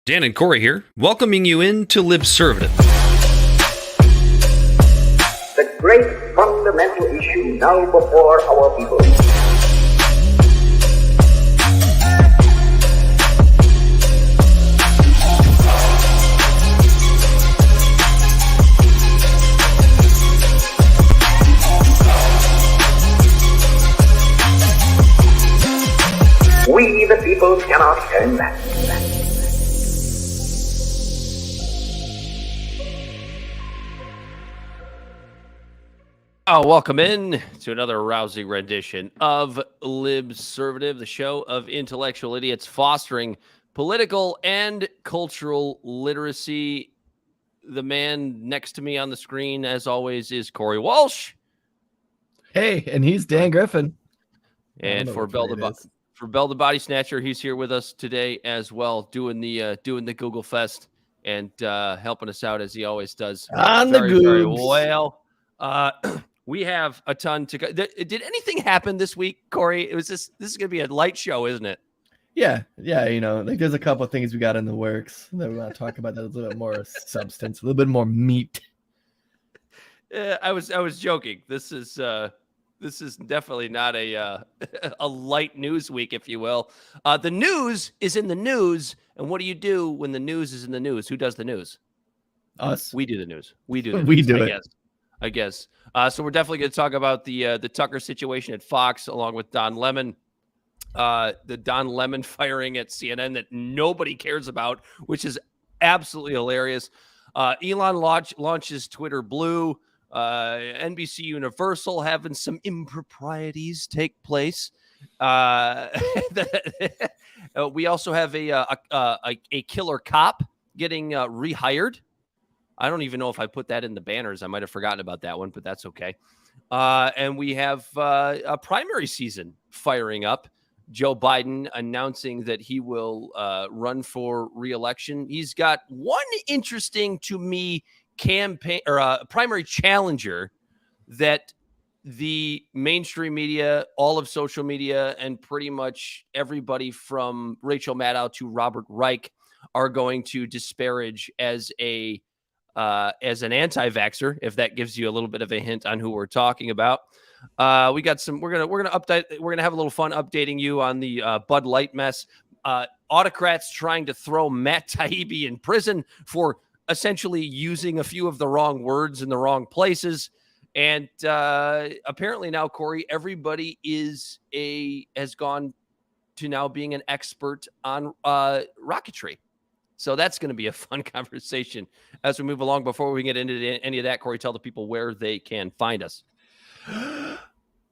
Dan and Corey here, welcoming you in to Libservative. The great fundamental issue now before our people. We, the people, cannot turn back. Welcome in to another rousing rendition of Libservative, the show of intellectual idiots fostering political and cultural literacy. The man next to me on the screen, as always, is Corey Walsh. Hey, and he's Dan Griffin. And for Bell the Body Snatcher, he's here with us today as well, doing the Google Fest and helping us out as he always does. Very well. We have a ton to go. Did anything happen this week, Corey? This is going to be a light show, isn't it? Yeah. You know, like there's a couple of things we got in the works that we want to talk about. That a little bit more substance, a little bit more meat. I was joking. This is definitely not a light news week, if you will. The news is in the news, and what do you do when the news is in the news? Who does the news? Us. We do the news. We do the We news, do it. I guess. So we're definitely going to talk about the Tucker situation at Fox, along with Don Lemon, the Don Lemon firing at CNN that nobody cares about, which is absolutely hilarious. Elon launches Twitter Blue. NBC Universal having some improprieties take place. We also have a killer cop getting rehired. I don't even know if I put that in the banners. I might have forgotten about that one, but that's okay. And we have a primary season firing up. Joe Biden announcing that he will run for re-election. He's got one interesting to me campaign or primary challenger that the mainstream media, all of social media, and pretty much everybody from Rachel Maddow to Robert Reich are going to disparage as an anti-vaxxer, if that gives you a little bit of a hint on who we're talking about. We got some. We're gonna update. We're gonna have a little fun updating you on the Bud Light mess. Autocrats trying to throw Matt Taibbi in prison for essentially using a few of the wrong words in the wrong places. And apparently now, Corey, everybody has gone to now being an expert on rocketry. So that's going to be a fun conversation as we move along. Before we get into any of that, Corey, tell the people where they can find us.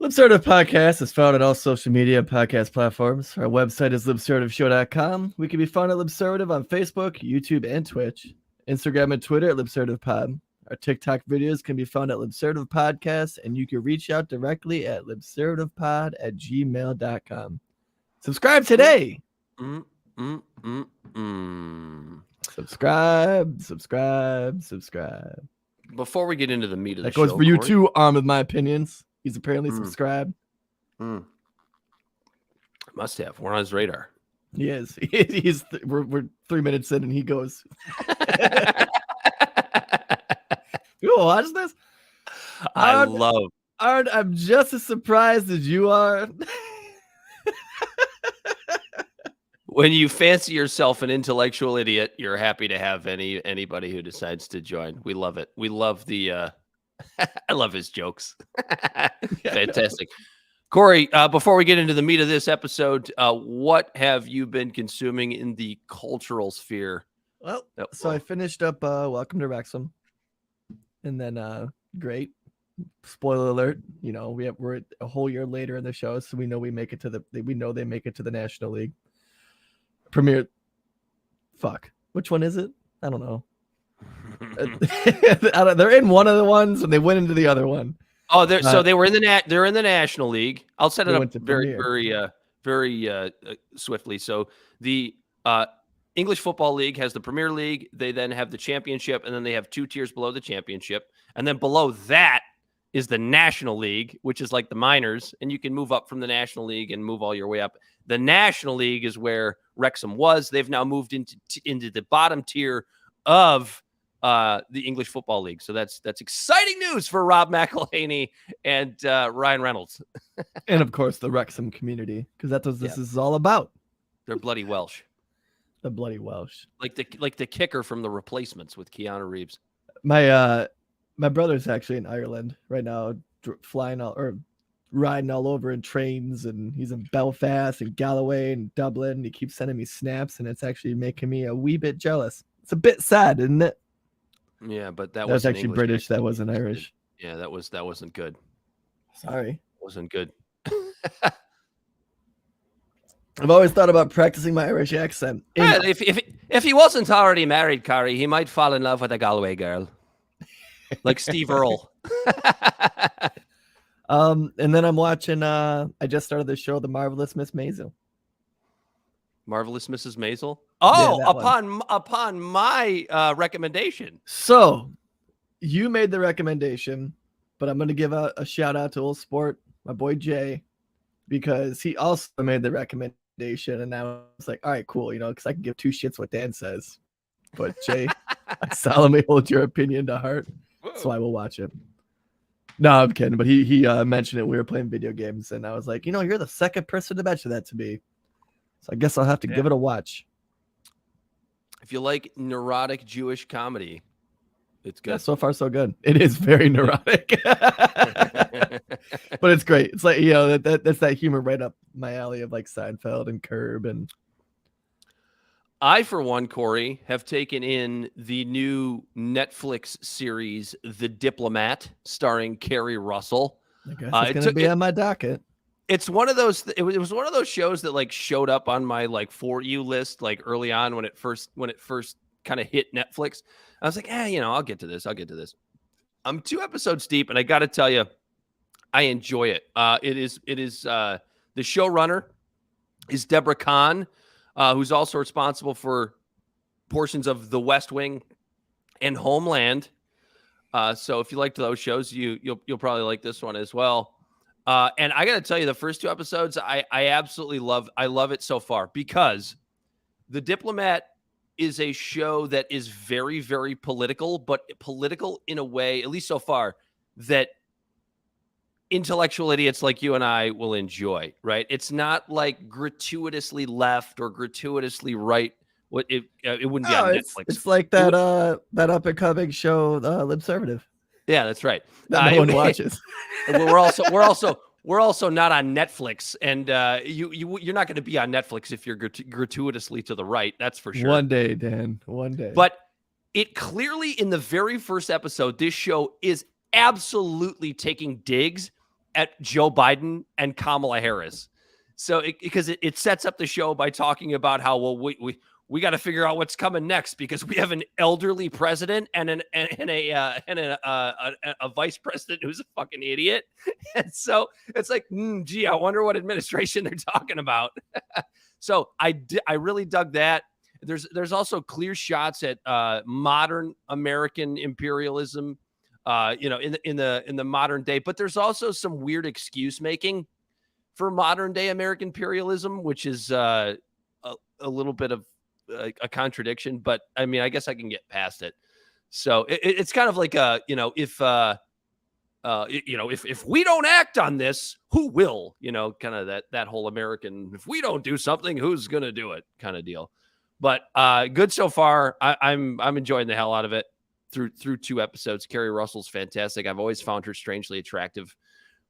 Libservative Podcast is found on all social media podcast platforms. Our website is libservativeshow.com. We can be found at Libservative on Facebook, YouTube, and Twitch. Instagram and Twitter at LibservativePod. Our TikTok videos can be found at Libservative Podcast, and you can reach out directly at libservativepod@gmail.com. Subscribe today. Subscribe. Before we get into the meat of the that show, goes for you Corey, too, armed with my opinions. He's apparently subscribed. Must have. We're on his radar. He is. We're 3 minutes in, and he goes. You watch this? I'm just as surprised as you are. When you fancy yourself an intellectual idiot, you're happy to have anybody who decides to join. We love it. We love the I love his jokes. Fantastic. Corey, before we get into the meat of this episode, what have you been consuming in the cultural sphere? Well, so I finished up Welcome to Wrexham. And then great. Spoiler alert, you know, we're a whole year later in the show, so we know they make it to the National League. Premier. Fuck. Which one is it? I don't know. They're in one of the ones and they went into the other one. Oh, so they were in they're in the National League. I'll set it up very swiftly. So the English Football League has the Premier League. They then have the Championship, and then they have two tiers below the Championship. And then below that is the National League, which is like the minors, and you can move up from the National League and move all your way up. The National League is where Wrexham was. They've now moved into the bottom tier of the English Football League. So that's exciting news for Rob McElhaney and Ryan Reynolds. And of course the Wrexham community, because that's what this is all about. They're bloody Welsh. The bloody Welsh. Like the kicker from The Replacements with Keanu Reeves. My brother's actually in Ireland right now, riding all over in trains, and he's in Belfast and Galloway and Dublin. And he keeps sending me snaps, and it's actually making me a wee bit jealous. It's a bit sad, isn't it? Yeah, but that was actually English British. accent. That wasn't Irish. Yeah, that wasn't good. Sorry, wasn't good. I've always thought about practicing my Irish accent. Well, if he wasn't already married, Corey, he might fall in love with a Galway girl, like Steve Earle. And then I'm watching. I just started the show, The Marvelous Miss Maisel. Marvelous Mrs. Maisel. Oh, yeah, upon my recommendation. So you made the recommendation, but I'm going to give a shout out to old sport, my boy Jay, because he also made the recommendation. And I was like, all right, cool, because I can give two shits what Dan says. But Jay, I solemnly hold your opinion to heart, so I will watch it. No, I'm kidding. But he mentioned it. We were playing video games, and I was like, you're the second person to mention that to me. So I guess I'll have to give it a watch. If you like neurotic Jewish comedy, it's good. Yeah, so far so good. It is very neurotic, but it's great. It's like that's that humor right up my alley of like Seinfeld and Curb. And I, for one, Corey, have taken in the new Netflix series The Diplomat, starring Kerry Russell. I guess it's going to be on my docket. It's one of those. It was one of those shows that like showed up on my like For You list like early on when it first kind of hit Netflix. I was like, I'll get to this. I'm 2 episodes deep, and I got to tell you, I enjoy it. It is the showrunner is Deborah Kahn, who's also responsible for portions of The West Wing and Homeland. So if you liked those shows, you'll probably like this one as well. And I got to tell you, the first 2 episodes, I absolutely love. I love it so far because The Diplomat is a show that is very, very political, but political in a way, at least so far, that intellectual idiots like you and I will enjoy, right? It's not like gratuitously left or gratuitously right. It wouldn't be on Netflix. It's like that up and coming show, Libservative. Yeah, that's right. That no one watches. We're also not on Netflix, and you're not going to be on Netflix if you're gratuitously to the right. That's for sure. One day, Dan. One day. But it clearly, in the very first episode, this show is absolutely taking digs at Joe Biden and Kamala Harris. So because it sets up the show by talking about how we got to figure out what's coming next because we have an elderly president and a vice president who's a fucking idiot. And so it's like, gee, I wonder what administration they're talking about. So I really dug that. There's also clear shots at modern American imperialism, in the modern day. But there's also some weird excuse making for modern day American imperialism, which is a little bit of a contradiction, but I mean, I guess I can get past it. So it's kind of like if we don't act on this, who will? Kind of that whole American. If we don't do something, who's gonna do it? Kind of deal. But good so far. I'm enjoying the hell out of it through 2 episodes. Kerry Russell's fantastic. I've always found her strangely attractive,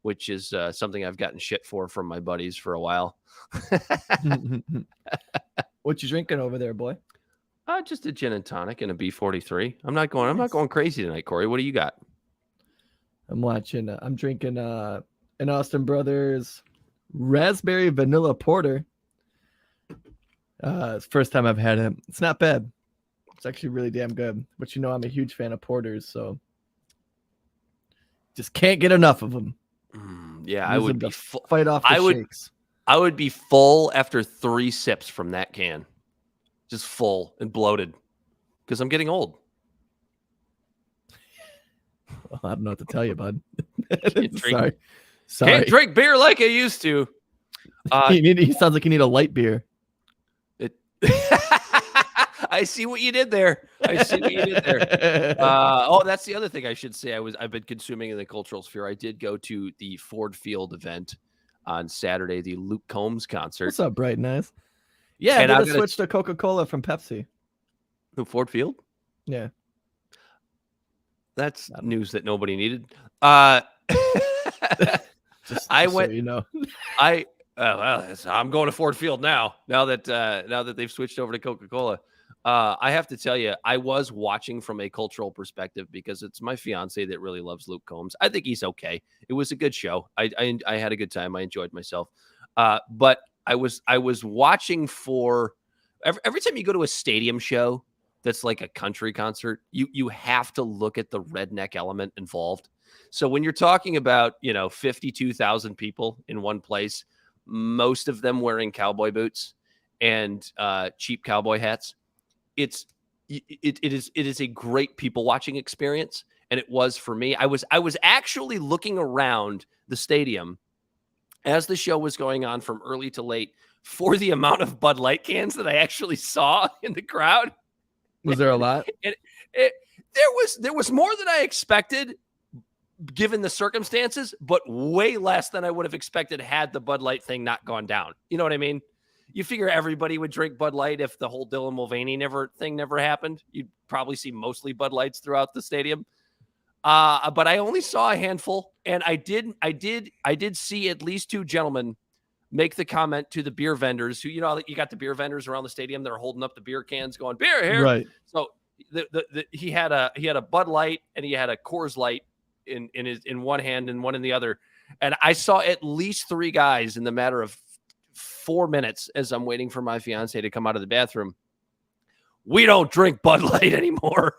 which is something I've gotten shit from my buddies for a while. What you drinking over there, boy? Just a gin and tonic and a B43. I'm not going crazy tonight, Corey. What do you got? I'm drinking an Austin Brothers raspberry vanilla porter. It's the first time I've had it. It's not bad. It's actually really damn good. But I'm a huge fan of porters, so just can't get enough of them. Yeah, I would be fight off the shakes. I would be full after 3 sips from that can. Just full and bloated because I'm getting old. Well, I don't know what to tell you, bud. Sorry. Can't drink beer like I used to. He sounds like you need a light beer. I see what you did there. That's the other thing I should say. I've been consuming in the cultural sphere. I did go to the Ford Field event on Saturday, the Luke Combs concert. What's up, Bright Nice? Yeah, and I switched to Coca-Cola from Pepsi. The Ford Field? Yeah. That's news that nobody needed. Just I so went. you know. I'm going to Ford Field now. Now that they've switched over to Coca-Cola, I have to tell you, I was watching from a cultural perspective because it's my fiance that really loves Luke Combs. I think he's okay. It was a good show. I had a good time. I enjoyed myself. But I was watching for every time you go to a stadium show that's like a country concert, you have to look at the redneck element involved. So when you're talking about 52,000 people in one place, most of them wearing cowboy boots and cheap cowboy hats, it is a great people watching experience, and it was for me. I was actually looking around the stadium as the show was going on from early to late for the amount of Bud Light cans that I actually saw in the crowd. Was there a lot? There was more than I expected, given the circumstances, but way less than I would have expected had the Bud Light thing not gone down. You know what I mean? You figure everybody would drink Bud Light if the whole Dylan Mulvaney thing never happened. You'd probably see mostly Bud Lights throughout the stadium. But I only saw a handful, and I did see at least two gentlemen make the comment to the beer vendors who, you got the beer vendors around the stadium that are holding up the beer cans going, beer here. Right. So he had a Bud Light and he had a Coors Light in one hand and one in the other. And I saw at least three guys in the matter of 4 minutes as I'm waiting for my fiance to come out of the bathroom. We don't drink Bud Light anymore.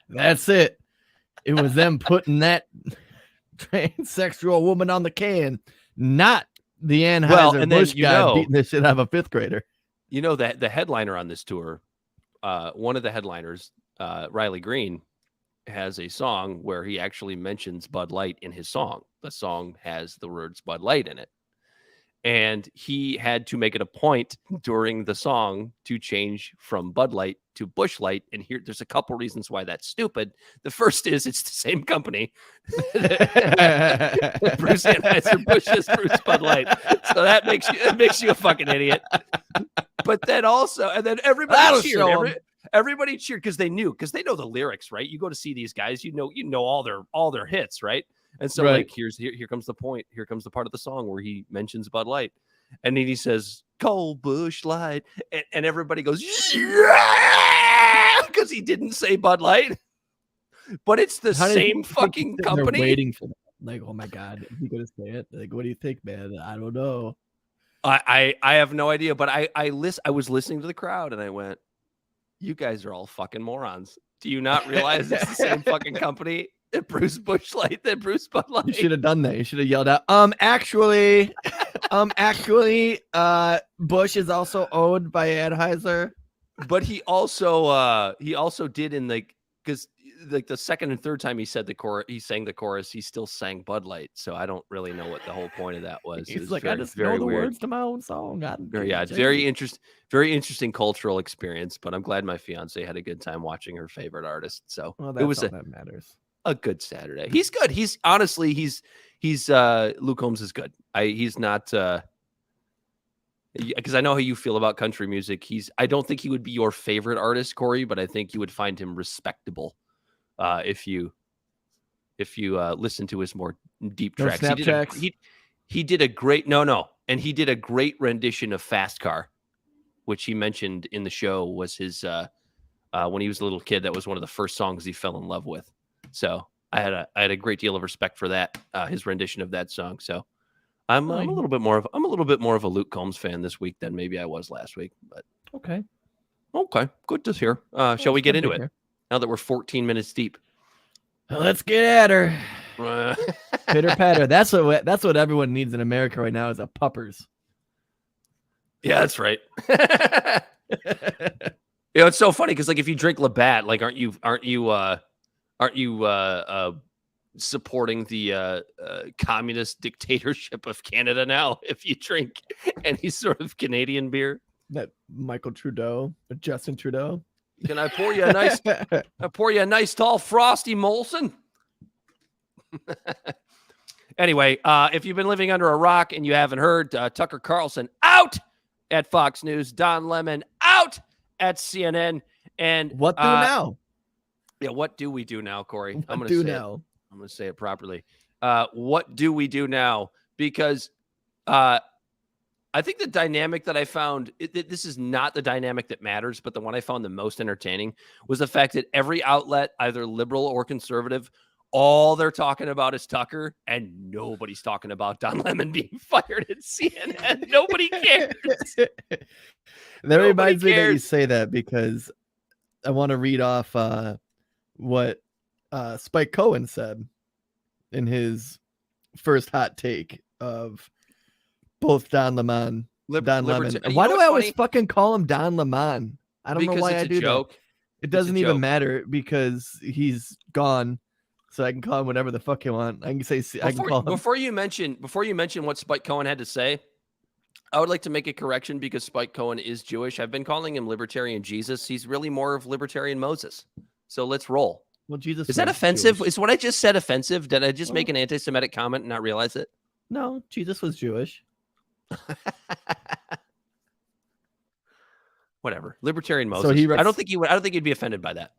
That's it. It was them putting that transsexual woman on the can, not the Anheuser-Busch guy beating the shit out of a fifth grader. You know that the headliner on this tour, one of the headliners, Riley Green, has a song where he actually mentions Bud Light in his song. The song has the words Bud Light in it. And he had to make it a point during the song to change from Bud Light to Busch Light. And there's a couple reasons why that's stupid. The first is it's the same company. Bruce Anheuser-Busch is Bruce Bud Light. So that makes you a fucking idiot. But then also, and then everybody cheered. Everybody cheered because they know the lyrics, right? You go to see these guys, you know all their hits, right? And so like here comes the point. Here comes the part of the song where he mentions Bud Light, and then he says Cold Busch Light, and everybody goes yeah, because he didn't say Bud Light, but it's the same fucking company. Waiting for them. Like, oh my god, is he gonna say it? Like, what do you think, man? I don't know. I have no idea, but I was listening to the crowd and I went, you guys are all fucking morons. Do you not realize it's the same fucking company that Bruce Busch Light, that Bruce Bud Light? You should have done that. You should have yelled out, actually, Busch is also owned by Anheuser. But he also did because the second and third time he said the chorus, he sang the chorus, he still sang Bud Light. So I don't really know what the whole point of that was. He's like, I just know the words to my own song. Very interesting cultural experience. But I'm glad my fiance had a good time watching her favorite artist. So it was that matters. A good Saturday. He's good. He's honestly Luke Combs is good. He's not because I know how you feel about country music. I don't think he would be your favorite artist, Corey, but I think you would find him respectable if you listen to his more deep tracks. He did a great and he did a great rendition of Fast Car, which he mentioned in the show was his when he was a little kid. That was one of the first songs he fell in love with. So I had a great deal of respect for that, his rendition of that song. So I'm a little bit more of a Luke Combs fan this week than maybe I was last week. But okay, good to hear. Shall we get into it now that we're 14 minutes deep? Let's get at her. Pitter patter. That's what everyone needs in America right now is a puppers. Yeah, that's right. It's so funny because like if you drink Labatt, like aren't Aren't you supporting the communist dictatorship of Canada now if you drink any sort of Canadian beer? That Michael Trudeau, or Justin Trudeau. Can I pour you a nice tall frosty Molson? Anyway, if you've been living under a rock and you haven't heard, Tucker Carlson out at Fox News, Don Lemon out at CNN, and What do now? Yeah, what do we do now, Corey? I'm going to say it properly. What do we do now? Because I think the dynamic that I found, this is not the dynamic that matters, but the one I found the most entertaining was the fact that every outlet, either liberal or conservative, all they're talking about is Tucker, and nobody's talking about Don Lemon being fired at CNN. Nobody cares. That reminds me that you say that, because I want to read off what Spike Cohen said in his first hot take of both Don Lemon. And why do I always fucking call him Don Lemon? I don't know why I do that. It doesn't even matter, because he's gone. So I can call him whatever the fuck you want. I can say before you mention what Spike Cohen had to say, I would like to make a correction, because Spike Cohen is Jewish. I've been calling him Libertarian Jesus. He's really more of Libertarian Moses. So let's roll. Well, Jesus, is that offensive? Jewish. Is what I just said offensive? Did I just make an anti-Semitic comment and not realize it? No, Jesus was Jewish. Whatever, Libertarian Moses. So I don't think he'd be offended by that.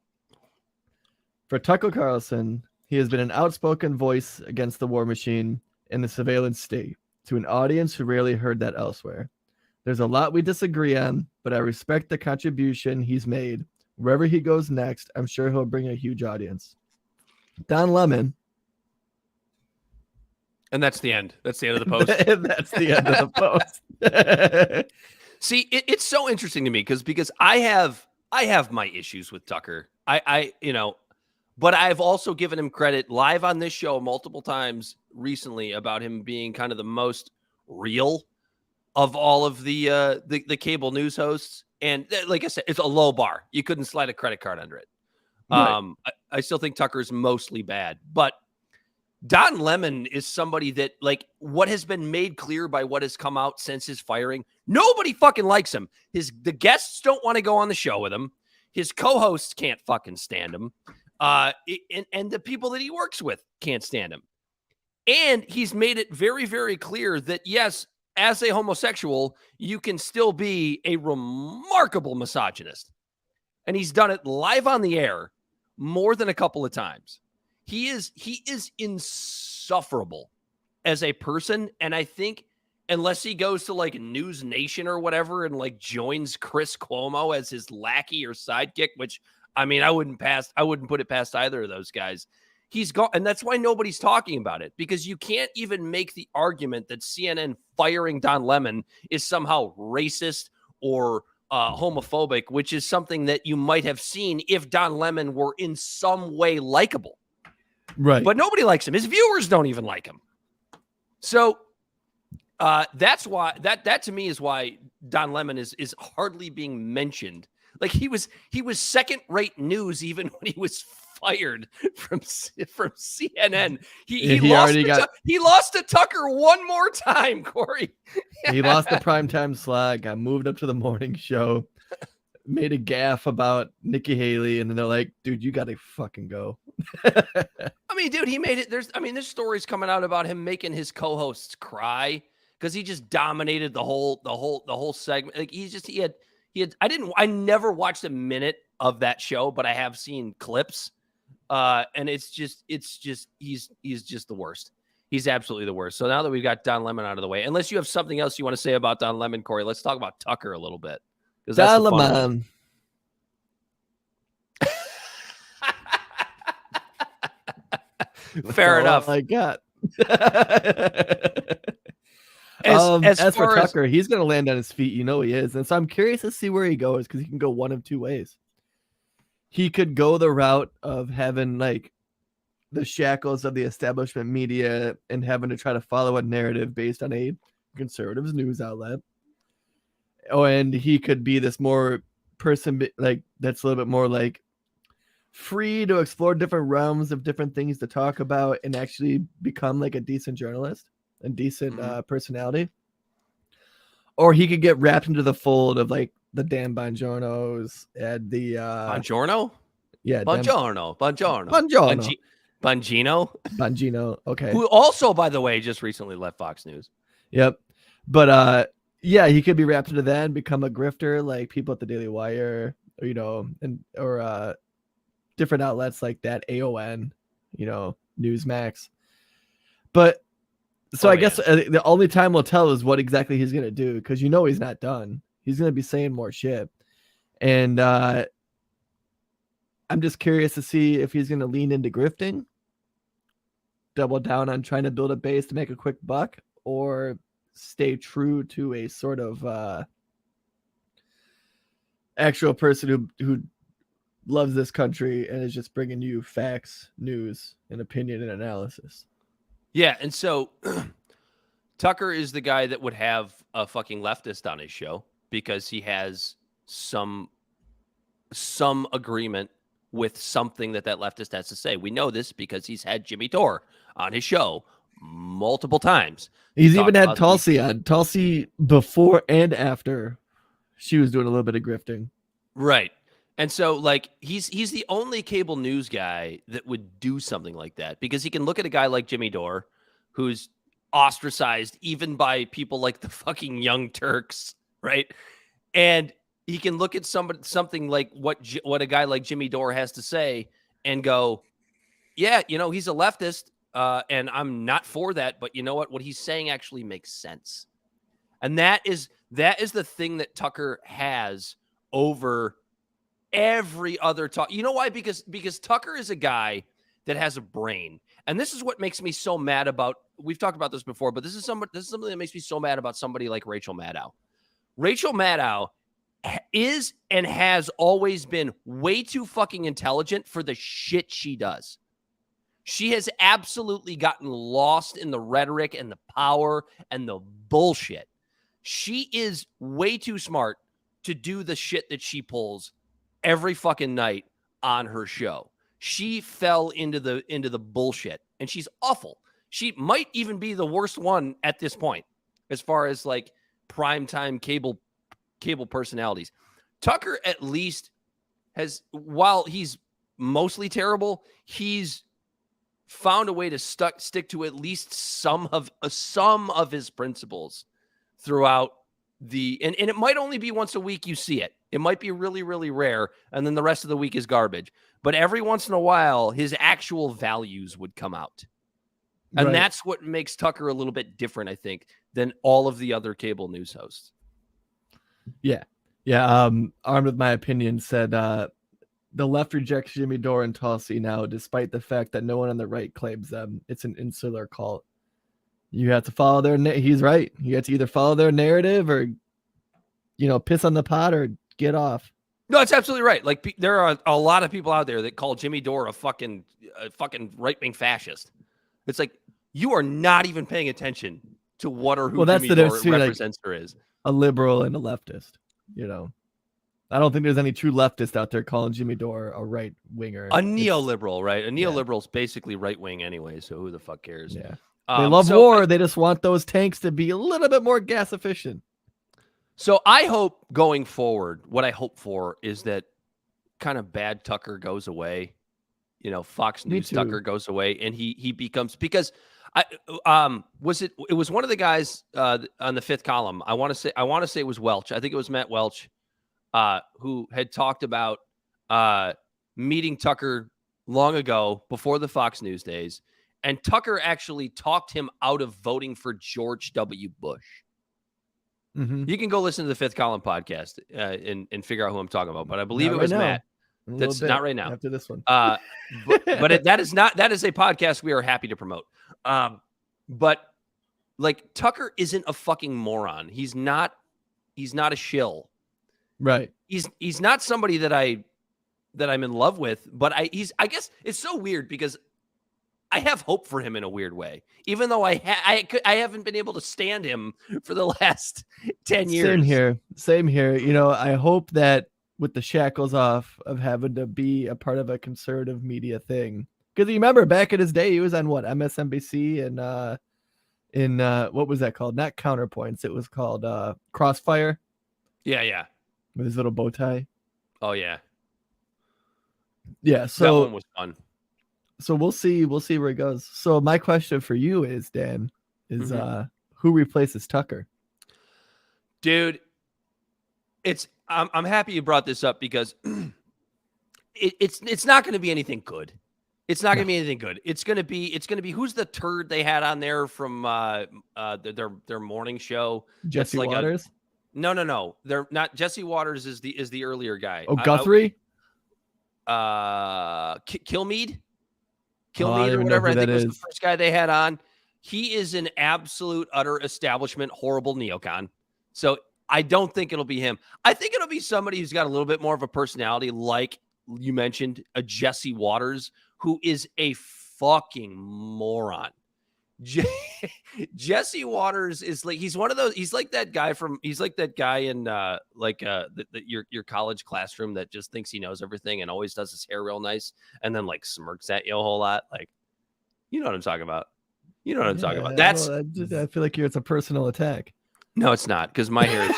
For Tucker Carlson, he has been an outspoken voice against the war machine and the surveillance state to an audience who rarely heard that elsewhere. There's a lot we disagree on, but I respect the contribution he's made. Wherever he goes next, I'm sure he'll bring a huge audience. Don Lemon. And that's the end. That's the end of the post. That's the end of the post. See, it's so interesting to me because I have my issues with Tucker. But I've also given him credit live on this show multiple times recently about him being kind of the most real of all of the cable news hosts. And like I said, it's a low bar. You couldn't slide a credit card under it. Right. I still think Tucker's mostly bad, but Don Lemon is somebody that, like, what has been made clear by what has come out since his firing, nobody fucking likes him. The guests don't want to go on the show with him. His co-hosts can't fucking stand him. And the people that he works with can't stand him. And he's made it very, very clear that, yes, as a homosexual, you can still be a remarkable misogynist. And he's done it live on the air more than a couple of times. He is insufferable as a person. And I think unless he goes to like News Nation or whatever and like joins Chris Cuomo as his lackey or sidekick, which, I mean, I wouldn't put it past either of those guys. He's gone. And that's why nobody's talking about it, because you can't even make the argument that CNN firing Don Lemon is somehow racist or homophobic, which is something that you might have seen if Don Lemon were in some way likable. Right. But nobody likes him. His viewers don't even like him. So that's why that to me is why Don Lemon is hardly being mentioned. Like he was second-rate news even when he was fired from CNN. He lost to Tucker one more time, Corey. He lost the primetime slot, got moved up to the morning show, made a gaffe about Nikki Haley, and then they're like, dude, you gotta fucking go. I mean, dude, he made it. There's stories coming out about him making his co-hosts cry because he just dominated the whole segment. Like he had I never watched a minute of that show, but I have seen clips. And it's just he's just the worst. He's absolutely the worst. So now that we've got Don Lemon out of the way, unless you have something else you want to say about Don Lemon, Corey, let's talk about Tucker a little bit. Don Lemon. Fair enough. I got. As for Tucker, he's going to land on his feet. You know he is. And so I'm curious to see where he goes, because he can go one of two ways. He could go the route of having like the shackles of the establishment media and having to try to follow a narrative based on a conservative news outlet. Oh, and he could be this more person like that's a little bit more like free to explore different realms of different things to talk about and actually become like a decent journalist and decent personality. Or he could get wrapped into the fold of like the Dan Bongiornos and the Bongiorno? Yeah, Bongiorno. Bongino. Okay. Who also, by the way, just recently left Fox News. Yep. But yeah, he could be wrapped into that and become a grifter like people at the Daily Wire, or, or different outlets like that, AON, Newsmax. But so I guess the only time will tell is what exactly he's going to do, because he's not done. He's going to be saying more shit. And I'm just curious to see if he's going to lean into grifting, double down on trying to build a base to make a quick buck, or stay true to a sort of actual person who loves this country and is just bringing you facts, news, and opinion and analysis. Yeah, and so Tucker is the guy that would have a fucking leftist on his show because he has some agreement with something that leftist has to say. We know this because he's had Jimmy Dore on his show multiple times. He's even had Tulsi on. Tulsi before and after she was doing a little bit of grifting. Right. And so, like, he's the only cable news guy that would do something like that, because he can look at a guy like Jimmy Dore, who's ostracized even by people like the fucking Young Turks, right? And he can look at something like what a guy like Jimmy Dore has to say and go, yeah, he's a leftist, and I'm not for that, but you know what? What he's saying actually makes sense. And that is the thing that Tucker has over every other talk. You know why? Because Tucker is a guy that has a brain. And this is what makes me so mad about, we've talked about this before, but this is something that makes me so mad about somebody like Rachel Maddow. Rachel Maddow is and has always been way too fucking intelligent for the shit she does. She has absolutely gotten lost in the rhetoric and the power and the bullshit. She is way too smart to do the shit that she pulls every fucking night on her show. She fell into the bullshit, and she's awful. She might even be the worst one at this point, as far as like primetime cable personalities. Tucker at least has, while he's mostly terrible, he's found a way to stick to at least some of his principles throughout and it might only be once a week you see it. It might be really, really rare, and then the rest of the week is garbage. But every once in a while, his actual values would come out. And that's what makes Tucker a little bit different, I think, than all of the other cable news hosts. Yeah. Yeah. Armed with my opinion said the left rejects Jimmy Dore and Tulsi now, despite the fact that no one on the right claims them. It's an insular cult. You have to follow he's right. You have to either follow their narrative or, piss on the pot or get off. No, it's absolutely right. Like, there are a lot of people out there that call Jimmy Dore a fucking right-wing fascist. It's like, you are not even paying attention to what or who Jimmy Dore represents or is. A liberal and a leftist, I don't think there's any true leftist out there calling Jimmy Dore a right-winger. A neoliberal, right? A neoliberal is basically right-wing anyway, so who the fuck cares? Yeah. They love war. They just want those tanks to be a little bit more gas efficient. So I hope going forward, what I hope for is that kind of bad Tucker goes away. Fox News Tucker goes away, and he becomes, because it was one of the guys on the fifth column. I want to say it was Welch. I think it was Matt Welch, who had talked about meeting Tucker long ago before the Fox News days. And Tucker actually talked him out of voting for George W. Bush. Mm-hmm. You can go listen to the Fifth Column podcast and figure out who I'm talking about. But I believe it was Matt. That's not right now. After this one. But that is a podcast we are happy to promote. But like, Tucker isn't a fucking moron. He's not a shill. Right. He's not somebody that I'm in love with, but I guess it's so weird because I have hope for him in a weird way, even though I haven't been able to stand him for the last 10 years. Same here. I hope that with the shackles off of having to be a part of a conservative media thing. Because you remember back in his day, he was on what, MSNBC and in what was that called? Not Counterpoints. It was called Crossfire. Yeah. With his little bow tie. Oh yeah. Yeah. So that one was fun. So we'll see where it goes. So my question for you is, Dan, is who replaces Tucker? Dude, I'm happy you brought this up because it's not going to be anything good. It's not going to be anything good. It's going to be who's the turd they had on there from their morning show? Jesse Waters? No. They're not. Jesse Waters is the earlier guy. Oh, Guthrie? Kilmeade or whatever. I think was the first guy they had on. He is an absolute utter establishment horrible neocon. So I don't think it'll be him. I think it'll be somebody who's got a little bit more of a personality, like you mentioned, a Jesse Waters, who is a fucking moron. Jesse Waters is like, he's one of those, he's like that guy in your college classroom that just thinks he knows everything and always does his hair real nice and then like smirks at you a whole lot. Like, you know what I'm talking about. Talking about. That's, I feel like it's a personal attack. No, it's not, because my hair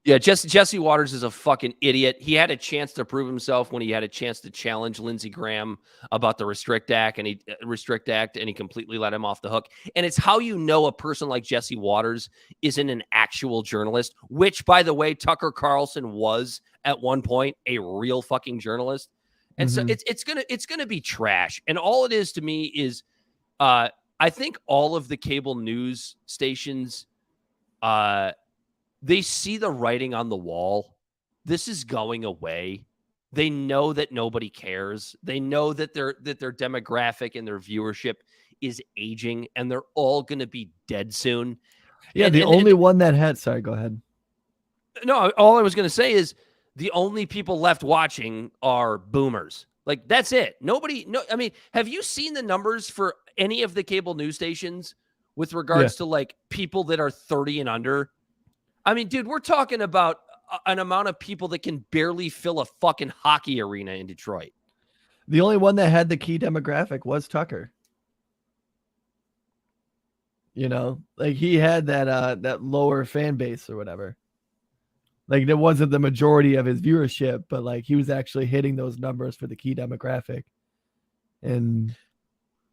is Jesse Waters is a fucking idiot. He had a chance to prove himself when he had a chance to challenge Lindsey Graham about the Restrict Act, and he completely let him off the hook. And it's how you know a person like Jesse Waters isn't an actual journalist, which, by the way, Tucker Carlson was at one point a real fucking journalist. And so it's gonna be trash. And all it is to me is I think all of the cable news stations, they see the writing on the wall. This is going away. They know that nobody cares. They know that their demographic and their viewership is aging, and they're all going to be dead soon. Yeah, the only one that had. Sorry, go ahead. No, all I was going to say is the only people left watching are boomers. Like, that's it. I mean, have you seen the numbers for any of the cable news stations with regards to like people that are 30 and under? I mean, dude, we're talking about an amount of people that can barely fill a fucking hockey arena in Detroit. The only one that had the key demographic was Tucker. You know, like he had that lower fan base or whatever. Like, it wasn't the majority of his viewership, but like he was actually hitting those numbers for the key demographic. And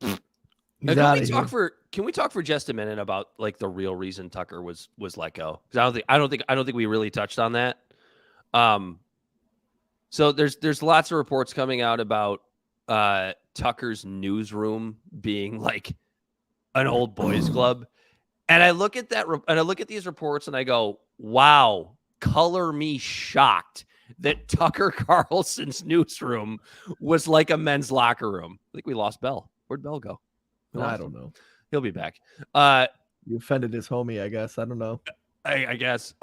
can we talk for just a minute about like the real reason Tucker was let go? Because I don't think we really touched on that. So there's lots of reports coming out about Tucker's newsroom being like an old boys club, and I look at that and I look at these reports and I go, wow. Color me shocked that Tucker Carlson's newsroom was like a men's locker room. I think we lost Bell. Where'd Bell go? I don't know. He'll be back. You offended his homie, I guess. I don't know. I guess.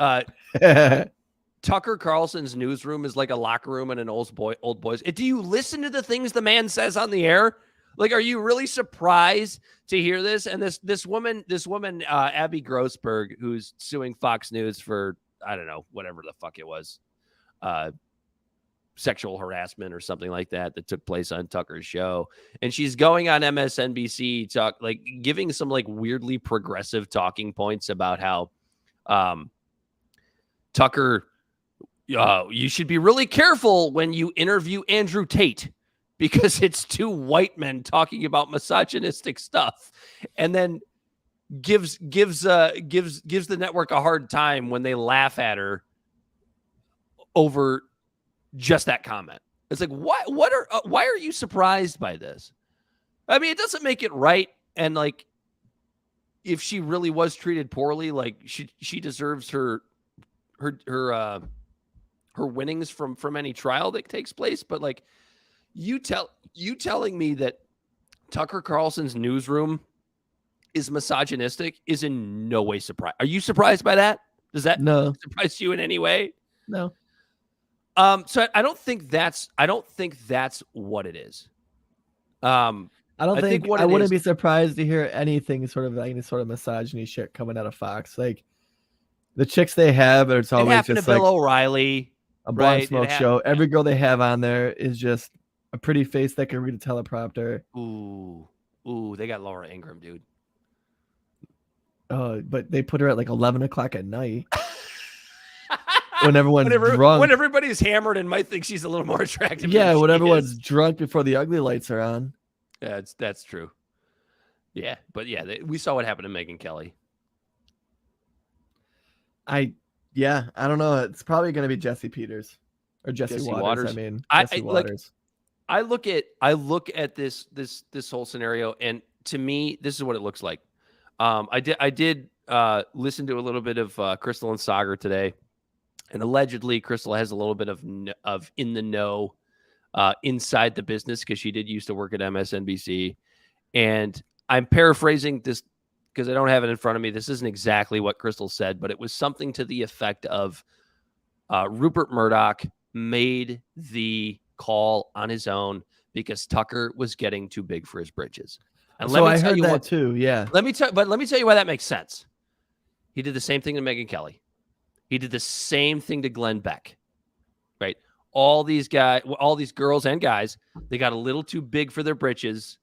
Tucker Carlson's newsroom is like a locker room in an old boys. Do you listen to the things the man says on the air? Like, are you really surprised to hear this? And this woman, Abby Grossberg, who's suing Fox News for, I don't know, whatever the fuck it was, sexual harassment or something like that took place on Tucker's show. And she's going on MSNBC, giving some like weirdly progressive talking points about how Tucker, you should be really careful when you interview Andrew Tate because it's two white men talking about misogynistic stuff. And then gives the network a hard time when they laugh at her over just that comment. It's like, why are you surprised by this? I mean, it doesn't make it right. And like, if she really was treated poorly, like she deserves her winnings from any trial that takes place. But like, you telling me that Tucker Carlson's newsroom is misogynistic is in no way surprised. Are you surprised by that? Does that surprise you in any way? No. So I don't think that's what it is. I wouldn't be surprised to hear anything sort of like any sort of misogyny shit coming out of Fox. Like, The chicks they have, it's It always happened just to Bill like O'Reilly. a Blonde right? Smoke show. Every girl they have on there is just a pretty face that can read a teleprompter. Ooh, they got Laura Ingraham, dude. But they put her at like 11 o'clock at night. When everyone's drunk. When everybody's hammered and might think she's a little more attractive. Yeah, when everyone's drunk before the ugly lights are on. Yeah, that's true. Yeah, but yeah, we saw what happened to Megyn Kelly. I don't know. It's probably going to be Jesse Peters or Jesse Waters. I mean, Jesse Waters. I look at this whole scenario, and to me, this is what it looks like. I did listen to a little bit of Krystal and Saagar today, and allegedly Krystal has a little bit of in the know inside the business because she did used to work at MSNBC, and I'm paraphrasing this because I don't have it in front of me. This isn't exactly what Krystal said, but it was something to the effect of Rupert Murdoch made the call on his own because Tucker was getting too big for his britches. And so I heard that too. Yeah. Let me tell you why that makes sense. He did the same thing to Megyn Kelly. He did the same thing to Glenn Beck. Right? All these girls and guys, they got a little too big for their britches.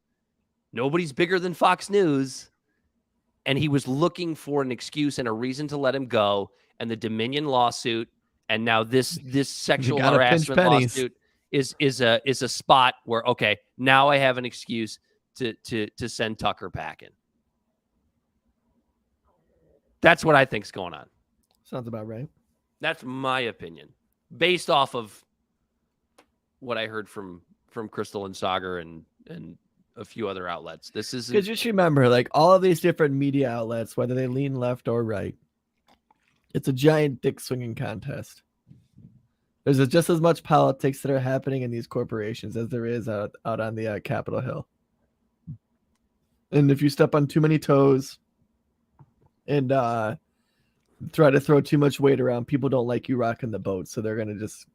Nobody's bigger than Fox News. And he was looking for an excuse and a reason to let him go. And the Dominion lawsuit, and now this sexual harassment lawsuit is a spot where, okay, now I have an excuse to send Tucker packing. That's what I think's going on. Sounds about right. That's my opinion, based off of what I heard from Krystal and Saagar and a few other outlets. This is because just remember, like all of these different media outlets, whether they lean left or right, it's a giant dick swinging contest. There's just as much politics that are happening in these corporations as there is out on the Capitol Hill. And if you step on too many toes and try to throw too much weight around, people don't like you rocking the boat, so they're gonna just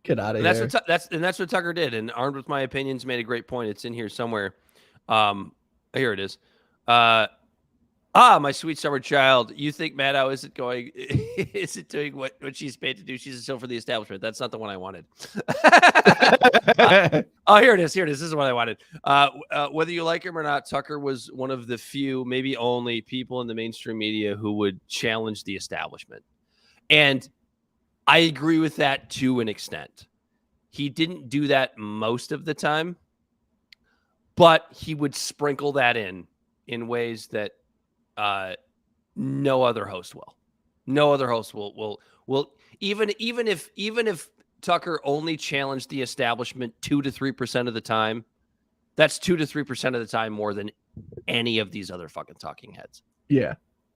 get out of here. That's what Tucker did. And Armed with My Opinions made a great point. It's in here somewhere. Here it is. My sweet summer child. You think Maddow isn't going? Is it doing what she's paid to do? She's a still for the establishment. That's not the one I wanted. Here it is. This is what I wanted. Whether you like him or not, Tucker was one of the few, maybe only, people in the mainstream media who would challenge the establishment, and I agree with that to an extent. He didn't do that most of the time, but he would sprinkle that in ways that no other host will. No other host will even if Tucker only challenged the establishment 2 to 3% of the time, that's 2 to 3% of the time more than any of these other fucking talking heads. Yeah.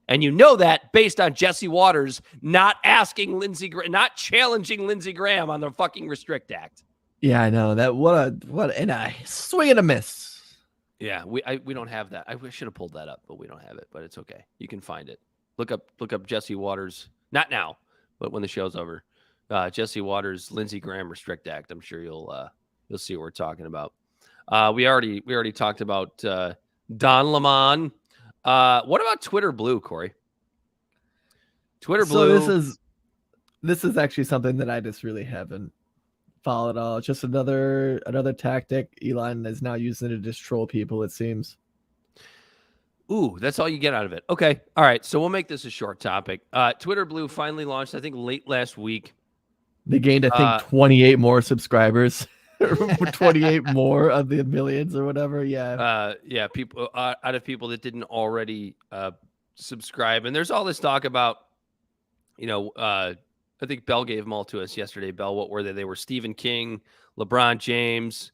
And you know that based on Jesse Waters not challenging Lindsey Graham on the fucking Restrict Act. Yeah, I know that. What and a swing and a miss. Yeah, we don't have that. I should have pulled that up, but we don't have it. But it's okay. You can find it. Look up Jesse Waters. Not now, but when the show's over. Jesse Waters, Lindsey Graham Restrict Act. I'm sure you'll see what we're talking about. We already talked about Don Lemon. What about Twitter Blue, Corey? Twitter Blue. So this is actually something that I just really haven't followed at all. It's just another tactic Elon is now using to just troll people, it seems. Ooh, that's all you get out of it. Okay. All right. So we'll make this a short topic. Twitter Blue finally launched, I think, late last week. They gained, I think, 28 more subscribers. 28 more of the millions or whatever. Yeah. People out of people that didn't already subscribe. And there's all this talk about, I think Bell gave them all to us yesterday. Bell, what were they? They were Stephen King, LeBron James,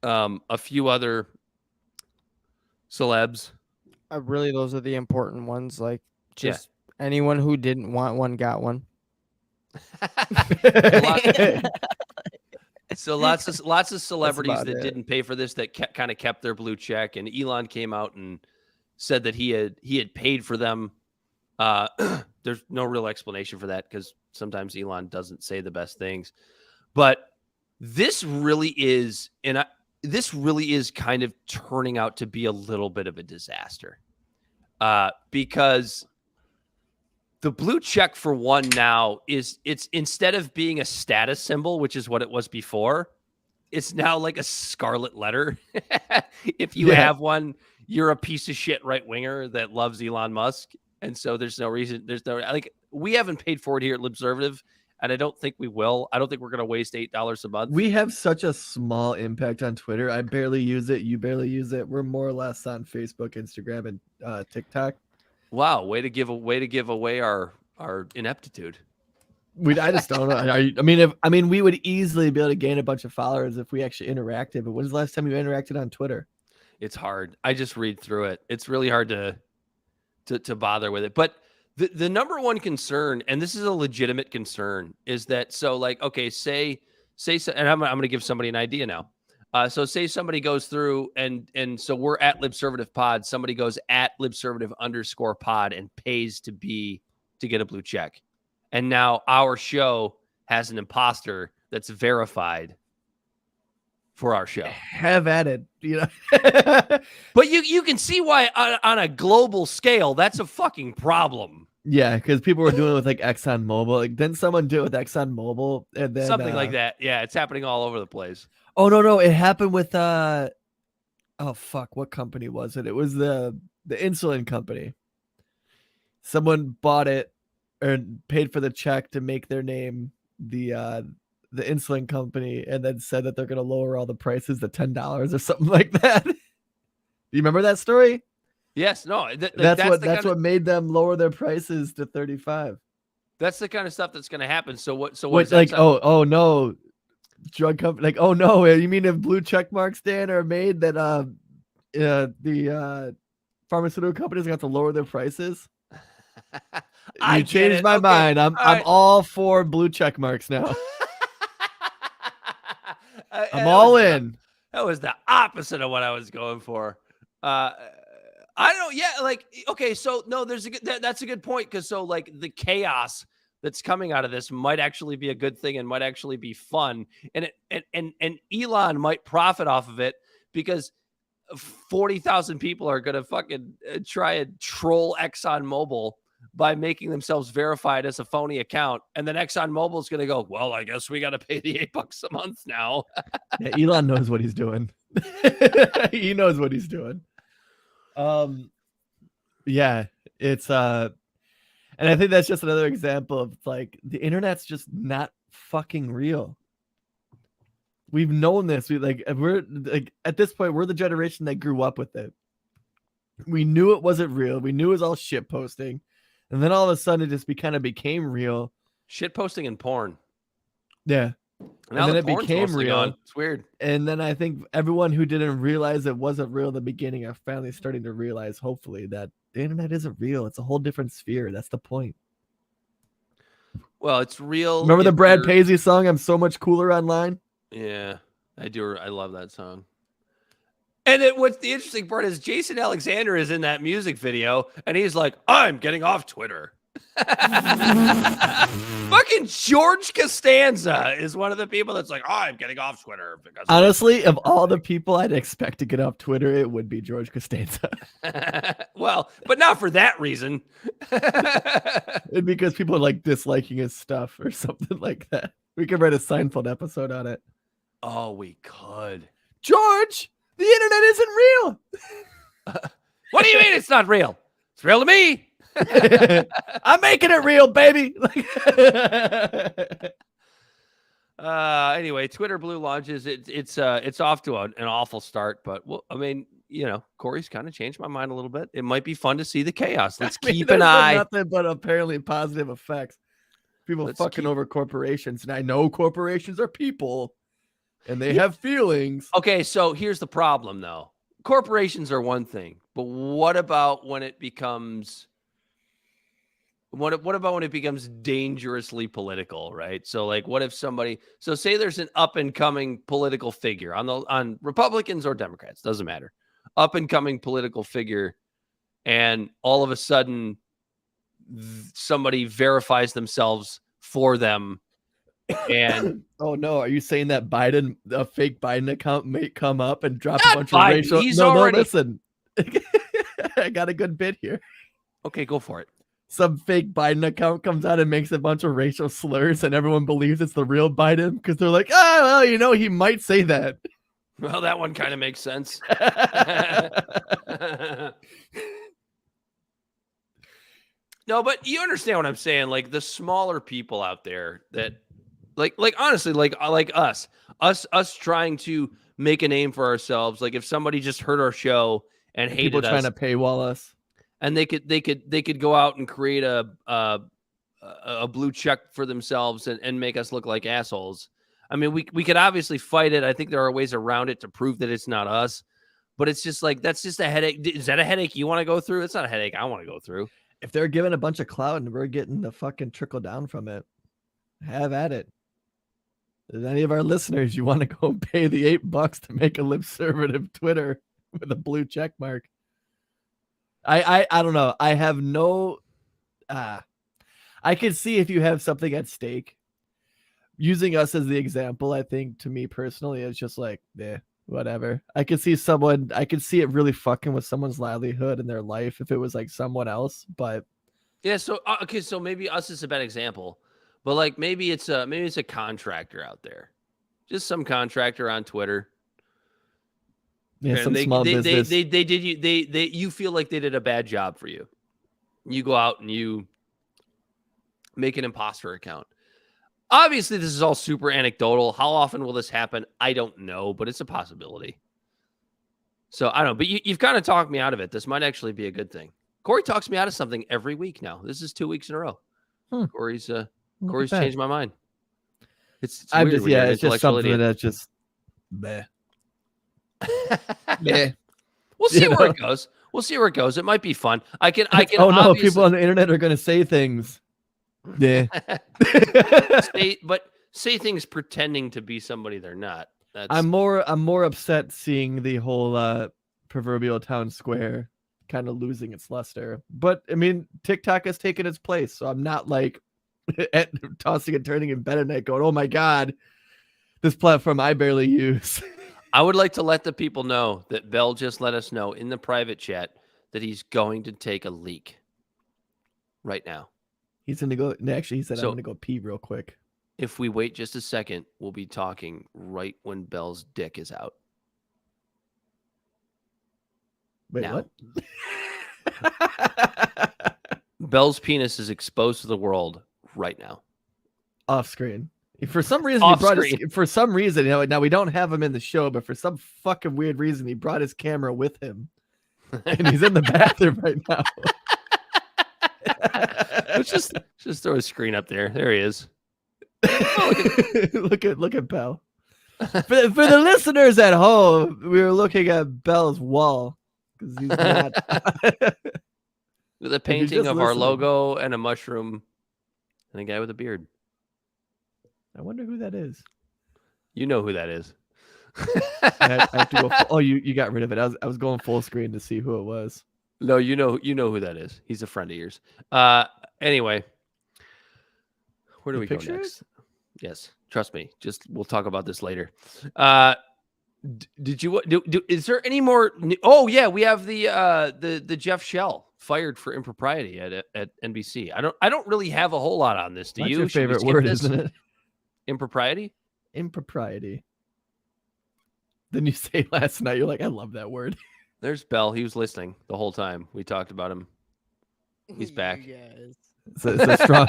a few other celebs. Really, those are the important ones. Like, just anyone who didn't want one got one. So lots of celebrities that didn't pay for this that kind of kept their blue check, and Elon came out and said that he had paid for them. There's no real explanation for that because sometimes Elon doesn't say the best things, but this really is kind of turning out to be a little bit of a disaster, because The blue check for one now it's instead of being a status symbol, which is what it was before, it's now like a scarlet letter. If you have one, you're a piece of shit right winger that loves Elon Musk. And so there's no reason. There's no like we haven't paid for it here at Libservative, and I don't think we will. I don't think we're going to waste $8 a month. We have such a small impact on Twitter. I barely use it. You barely use it. We're more or less on Facebook, Instagram, and TikTok. Wow, way to give away our ineptitude. I just don't know. I mean, we would easily be able to gain a bunch of followers if we actually interacted. But when's the last time you interacted on Twitter? It's hard. I just read through it. It's really hard to bother with it. But the number one concern, and this is a legitimate concern, is that say and I'm going to give somebody an idea now. So say somebody goes through and so we're at Libservative Pod. Somebody goes at Libservative_pod and pays to get a blue check. And now our show has an imposter that's verified for our show. Have at it, But you can see why on a global scale, that's a fucking problem. Yeah, because people were doing it with like ExxonMobil. Like, didn't someone do it with ExxonMobil? And then something like that. Yeah, it's happening all over the place. Oh no, it happened with oh fuck, what company was it? It was the insulin company. Someone bought it and paid for the check to make their name the insulin company, and then said that they're going to lower all the prices to $10 or something like that. Do you remember that story? Yes, no. That's what made them lower their prices to $35. That's the kind of stuff that's going to happen. So what? Like oh no, drug company. Like oh no, you mean if blue check marks, Dan, are made that the pharmaceutical companies have to lower their prices? You changed my mind. I'm all for blue check marks now. I'm all in. That was the opposite of what I was going for. I don't. Yeah, like okay. So no, that's a good point because so like the chaos that's coming out of this might actually be a good thing and might actually be fun, and Elon might profit off of it because 40,000 people are gonna fucking try and troll ExxonMobil by making themselves verified as a phony account. And then ExxonMobil is going to go, well, I guess we got to pay the $8 a month now. Yeah, Elon knows what he's doing. He knows what he's doing. Yeah, it's, and I think that's just another example of like, the internet's just not fucking real. We've known this. We're like, at this point, we're the generation that grew up with it. We knew it wasn't real. We knew it was all shit posting. And then all of a sudden, it just kind of became real. Shit posting and porn. Yeah. And then it became real. Gone. It's weird. And then I think everyone who didn't realize it wasn't real in the beginning are finally starting to realize, hopefully, that the internet isn't real. It's a whole different sphere. That's the point. Well, it's real. Remember the Brad Paisley song, I'm So Much Cooler Online? Yeah, I do. I love that song. And what's the interesting part is Jason Alexander is in that music video, and he's like, I'm getting off Twitter. Fucking George Costanza is one of the people that's like, I'm getting off Twitter. Because honestly, of all the people I'd expect to get off Twitter, it would be George Costanza. Well, but not for that reason. It'd be because people are like disliking his stuff or something like that. We could write a Seinfeld episode on it. Oh, we could. George! The internet isn't real. What do you mean it's not real? It's real to me. I'm making it real, baby. Anyway, Twitter Blue launches. It's off to an awful start, but well, I mean, Corey's kind of changed my mind a little bit. It might be fun to see the chaos. Let's keep an eye. Nothing but apparently positive effects. People fucking over corporations, and I know corporations are people. And they have feelings. Okay, so here's the problem, though. Corporations are one thing, but what about when it becomes dangerously political, right? So, like, what if say there's an up and coming political figure on Republicans or Democrats, doesn't matter, up and coming political figure, and all of a sudden somebody verifies themselves for them. And oh no, are you saying that a fake Biden account may come up and drop Not a bunch Biden. of racial? He's no, already... listen. I got a good bit here. Okay, go for it. some fake Biden account comes out and makes a bunch of racial slurs, and everyone believes it's the real Biden because they're like, oh, well, you know, he might say that. Well, that one kind of makes sense. No, but you understand what I'm saying. Like the smaller people out there that, like honestly, like us trying to make a name for ourselves. Like if somebody just heard our show and hated people trying us, to paywall us, and they could go out and create a blue check for themselves and make us look like assholes. I mean, we could obviously fight it. I think there are ways around it to prove that it's not us. But it's just like, that's just a headache. Is that a headache you want to go through? It's not a headache I want to go through. If they're giving a bunch of clout and we're getting the fucking trickle down from it, have at it. If any of our listeners, you want to go pay the $8 to make a libservative Twitter with a blue check mark. I don't know. I have no, I could see if you have something at stake. Using us as the example, I think to me personally, it's just like, whatever. I could see it really fucking with someone's livelihood and their life if it was like someone else, but yeah. So, okay. So maybe us is a bad example, but like maybe it's a contractor out there, just some contractor on Twitter. Yeah, and some small business. You feel like they did a bad job for you. You go out and you make an imposter account. Obviously, this is all super anecdotal. How often will this happen? I don't know, but it's a possibility. So I don't know, but you've kind of talked me out of it. This might actually be a good thing. Corey talks me out of something every week now. This is 2 weeks in a row. Corey's changed my mind. It's weird. It's just something that's just bleh. Yeah. We'll see where it goes. We'll see where it goes. It might be fun. I can. Oh no, people on the internet are going to say things. Yeah. say things pretending to be somebody they're not. I'm more upset seeing the whole proverbial town square kind of losing its luster. But I mean, TikTok has taken its place, so I'm not like tossing and turning in bed at night going, "Oh my god, this platform I barely use." I would like to let the people know that Bell just let us know in the private chat that he's going to take a leak right now. He's going to go. Actually, he said, I'm going to go pee real quick. If we wait just a second, we'll be talking right when Bell's dick is out. Wait, now. What? Bell's penis is exposed to the world right now. Off screen. For some reason, now we don't have him in the show, but for some fucking weird reason, he brought his camera with him. And he's in the bathroom right now. Let's just throw a screen up there. There he is. Look at Bell. For the listeners at home, we were looking at Bell's wall because he's not with a painting of our logo and a mushroom and a guy with a beard. I wonder who that is. You know who that is. I have to go. You got rid of it. I was going full screen to see who it was. No, you know who that is. He's a friend of yours. Anyway, where do we go next? Yes, trust me. We'll talk about this later. Did you is there any more? Oh yeah, we have the Jeff Shell fired for impropriety at NBC. I don't really have a whole lot on this. Do you? Your favorite word, isn't it? Impropriety. Impropriety. Then you say last night, you're like, I love that word. There's Bell. He was listening the whole time. We talked about him. He's back. Yes. It's strong.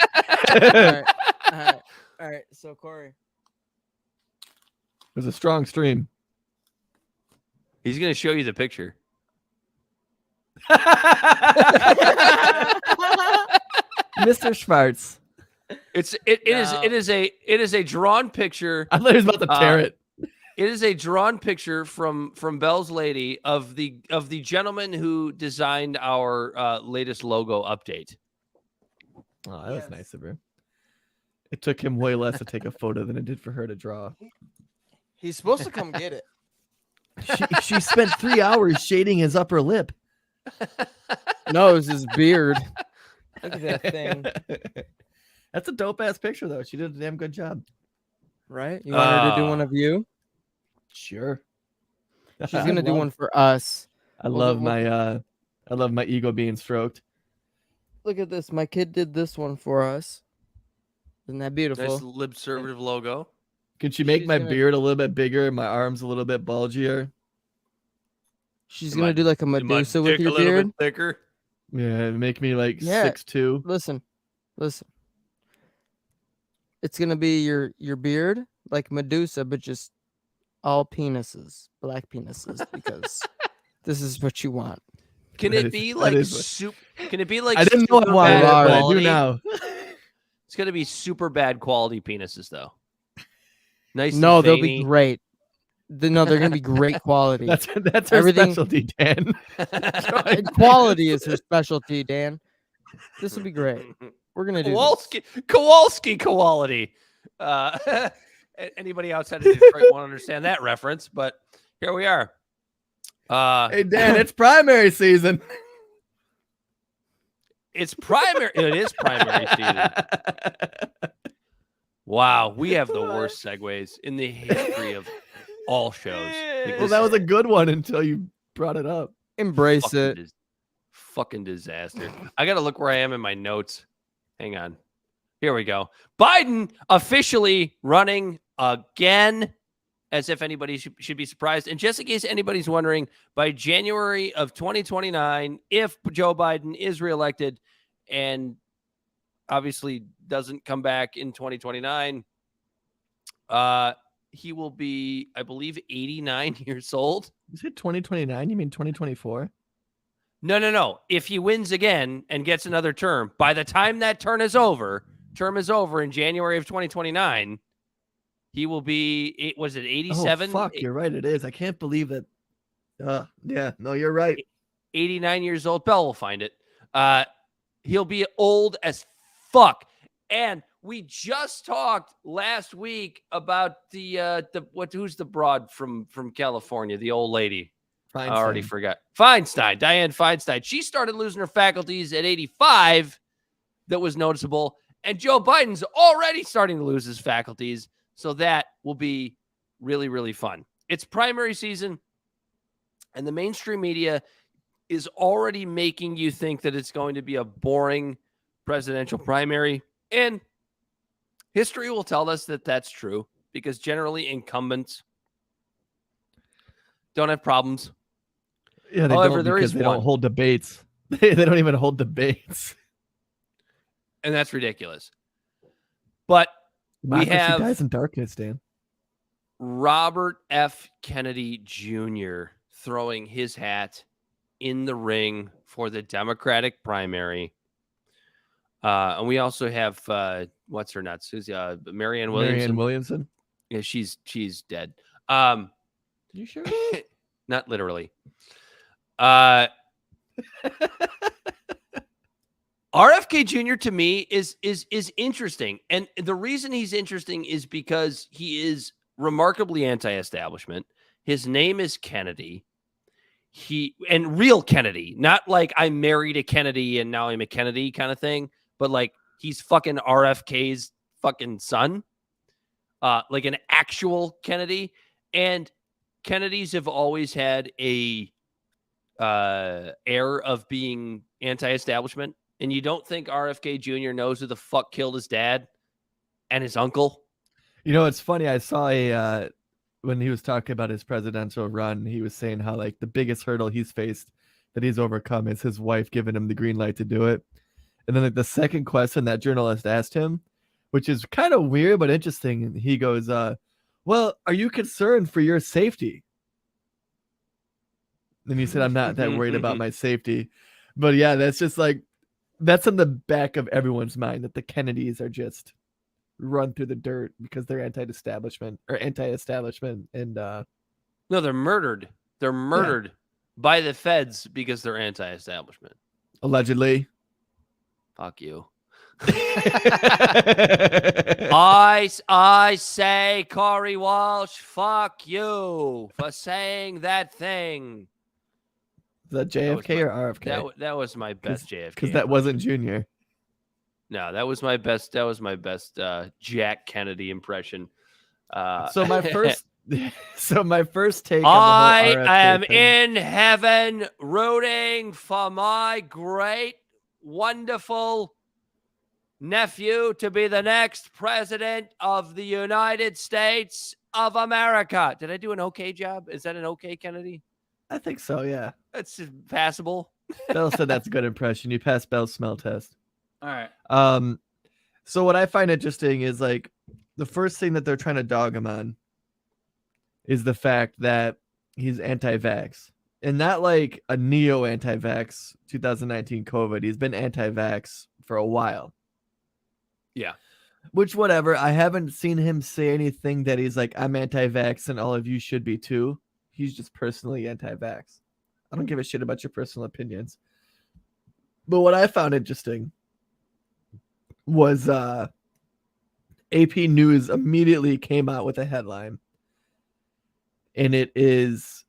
All right. So Corey, it was a strong stream. He's gonna show you the picture. Mr. Schwartz. It is a drawn picture. I thought he was about to tear it. It is a drawn picture from Bell's lady of the gentleman who designed our latest logo update. Oh, that was nice of her. It took him way less to take a photo than it did for her to draw. he's supposed to come get it. She spent 3 hours shading his upper lip. No, it was his beard. Look at that thing. That's a dope ass picture though. She did a damn good job. Right? You want her to do one of you? Sure. She's gonna do one for us. I love my ego being stroked. Look at this. My kid did this one for us. Isn't that beautiful? Nice libservative logo. Could you make She's my gonna- beard a little bit bigger and my arms a little bit bulgier? She's gonna do like a Medusa with your a little beard. bit thicker. Yeah, make me like Yeah. 6'2". Listen. It's gonna be your beard like Medusa, but just all penises, black penises, because this is what you want. Can That it is- be that like is what- soup? Can it be like? I didn't know I super wanted it, bad but I do quality? now. It's gonna be super bad quality penises, though. Nice. No, and they'll veiny. be great. No, they're gonna be great quality. That's her Everything- specialty, Dan. Quality is her specialty, Dan. This will be great. We're gonna do this. Kowalski quality. Anybody outside of Detroit won't understand that reference, but here we are. Hey, Dan, it's primary season. It is primary season. Wow, we have the worst segues in the history of all shows. Like, Well, this that is was a good one until you brought it up. Embrace fucking it. fucking disaster. I gotta look where I am in my notes. Hang on. Here we go. Biden officially running again, as if anybody should be surprised. And just in case anybody's wondering, by January of 2029, if Joe Biden is reelected and obviously doesn't come back in 2029, he will be, I believe, 89 years old. You said 2029? You mean 2024? No. If he wins again and gets another term, by the time that term is over in January of 2029, he will be, was it 87? Oh, fuck, you're right. It is. I can't believe that. Yeah, no, you're right. 89 years old. Bell will find it. He'll be old as fuck. And we just talked last week about who's the broad from California, the old lady. I already forgot. Feinstein, Dianne Feinstein. She started losing her faculties at 85. That was noticeable. And Joe Biden's already starting to lose his faculties. So that will be really, really fun. It's primary season. And the mainstream media is already making you think that it's going to be a boring presidential primary. And history will tell us that that's true, because generally incumbents don't have problems. Yeah, they However, don't, there because is they one. don't hold debates. They don't even hold debates. And that's ridiculous. But Democracy have dies in darkness, Dan. Robert F. Kennedy Jr. throwing his hat in the ring for the Democratic primary. And we also have what's her nuts? Who's Marianne Williamson? Marianne Williamson. Yeah, she's dead. You sure? Not literally. RFK Jr. to me is interesting. And the reason he's interesting is because he is remarkably anti-establishment. His name is Kennedy. And real Kennedy, not like I married a Kennedy and now I'm a Kennedy kind of thing, but like he's fucking RFK's fucking son, like an actual Kennedy. And Kennedys have always had a air of being anti-establishment. And you don't think RFK Jr. knows who the fuck killed his dad and his uncle? You know, it's funny. I saw when he was talking about his presidential run, he was saying how like the biggest hurdle he's faced that he's overcome is his wife giving him the green light to do it. And then like the second question that journalist asked him, which is kind of weird but interesting, he goes, well, are you concerned for your safety? And he said, I'm not that worried about my safety. But yeah, that's just like, that's in the back of everyone's mind that the Kennedys are just run through the dirt because they're anti-establishment. And No, they're murdered. They're murdered by the feds because they're anti-establishment. Allegedly. Fuck you. I say, Corey Walsh, fuck you for saying that thing. Is that JFK or RFK? That was my best JFK. Because that wasn't Junior. No, that was my best. That was my best Jack Kennedy impression. So my first take. I on the whole RFK am thing. in heaven rooting for my great wonderful nephew to be the next president of the United States of America. Did I do an okay job? Is that an okay, Kennedy? I think so, yeah. That's just passable. Bell said that's a good impression. You passed Bell's smell test. All right. So what I find interesting is like the first thing that they're trying to dog him on is the fact that he's anti-vax. And not like a neo anti-vax 2019 COVID. He's been anti-vax for a while. Yeah. Which, whatever. I haven't seen him say anything that he's like, I'm anti-vax and all of you should be too. He's just personally anti-vax. I don't give a shit about your personal opinions. But what I found interesting was AP News immediately came out with a headline. And it is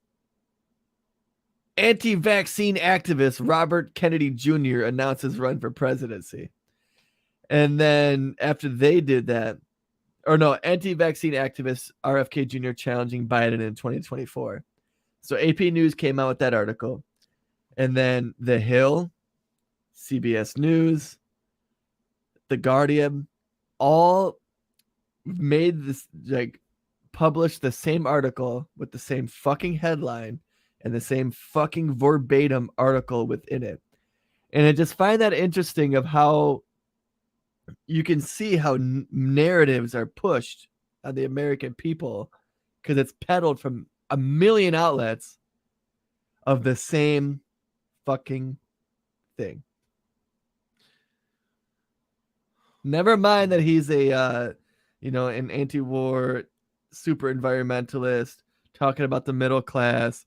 anti-vaccine activist Robert Kennedy Jr. announces run for presidency. And then after they did that, or no, anti-vaccine activist RFK Jr. challenging Biden in 2024. So AP News came out with that article. And then The Hill, CBS News, The Guardian, all made this, like, published the same article with the same fucking headline and the same fucking verbatim article within it. And I just find that interesting of how you can see how narratives are pushed on the American people because it's peddled from a million outlets of the same fucking thing. Never mind that he's a, an anti-war super environmentalist, talking about the middle class,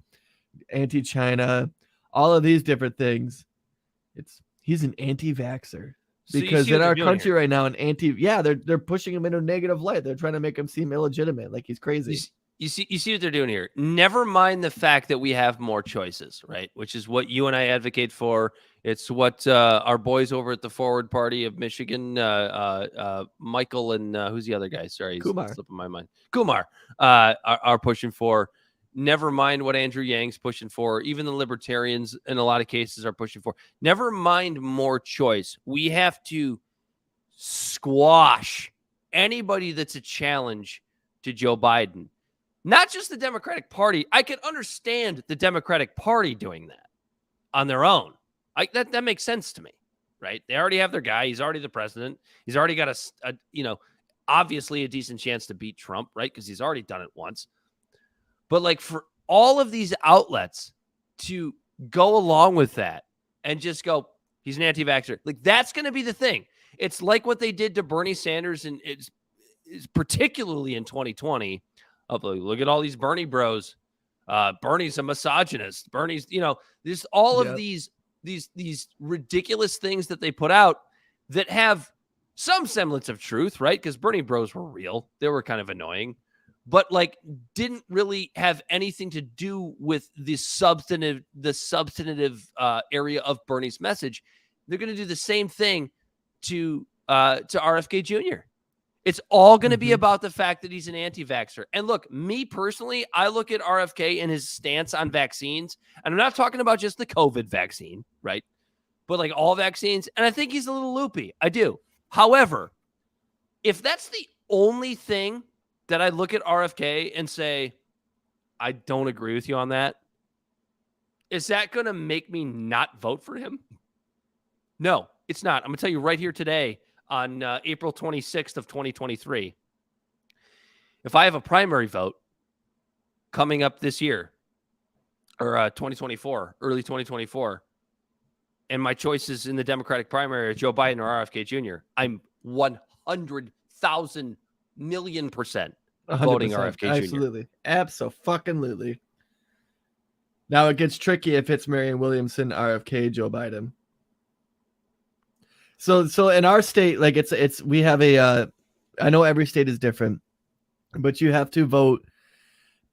anti-China, all of these different things. He's an anti-vaxxer. Because in our country right now, they're pushing him into a negative light. They're trying to make him seem illegitimate, like he's crazy. You see what they're doing here. Never mind the fact that we have more choices, right? Which is what you and I advocate for. It's what our boys over at the Forward Party of Michigan, Michael and who's the other guy? Sorry, he's Kumar. slipping my mind. Kumar are pushing for. Never mind what Andrew Yang's pushing for. Even the libertarians in a lot of cases are pushing for. Never mind more choice. We have to squash anybody that's a challenge to Joe Biden. Not just the Democratic Party. I can understand the Democratic Party doing that on their own. That makes sense to me, right? They already have their guy. He's already the president. He's already got obviously a decent chance to beat Trump, right? Because he's already done it once. But like for all of these outlets to go along with that and just go, he's an anti-vaxxer. Like that's going to be the thing. It's like what they did to Bernie Sanders, and it's particularly in 2020. Of like, look at all these Bernie bros. Bernie's a misogynist. Bernie's, there's all of these ridiculous things that they put out that have some semblance of truth, right? Because Bernie bros were real. They were kind of annoying. But like didn't really have anything to do with the substantive area of Bernie's message. They're going to do the same thing to RFK Jr. It's all going to be about the fact that he's an anti-vaxxer. And look, me personally, I look at RFK and his stance on vaccines, and I'm not talking about just the COVID vaccine, right? But like all vaccines, and I think he's a little loopy. I do. However, if that's the only thing that I look at RFK and say, I don't agree with you on that, is that going to make me not vote for him? No, it's not. I'm going to tell you right here today on April 26th of 2023. If I have a primary vote coming up this year, or 2024, early 2024, and my choices in the Democratic primary are Joe Biden or RFK Jr., I'm 100,000 1,000,000% voting RFK Jr. Absolutely. Absolutely. Now it gets tricky if it's Marianne Williamson, RFK, Joe Biden. So in our state, like we have I know every state is different, but you have to vote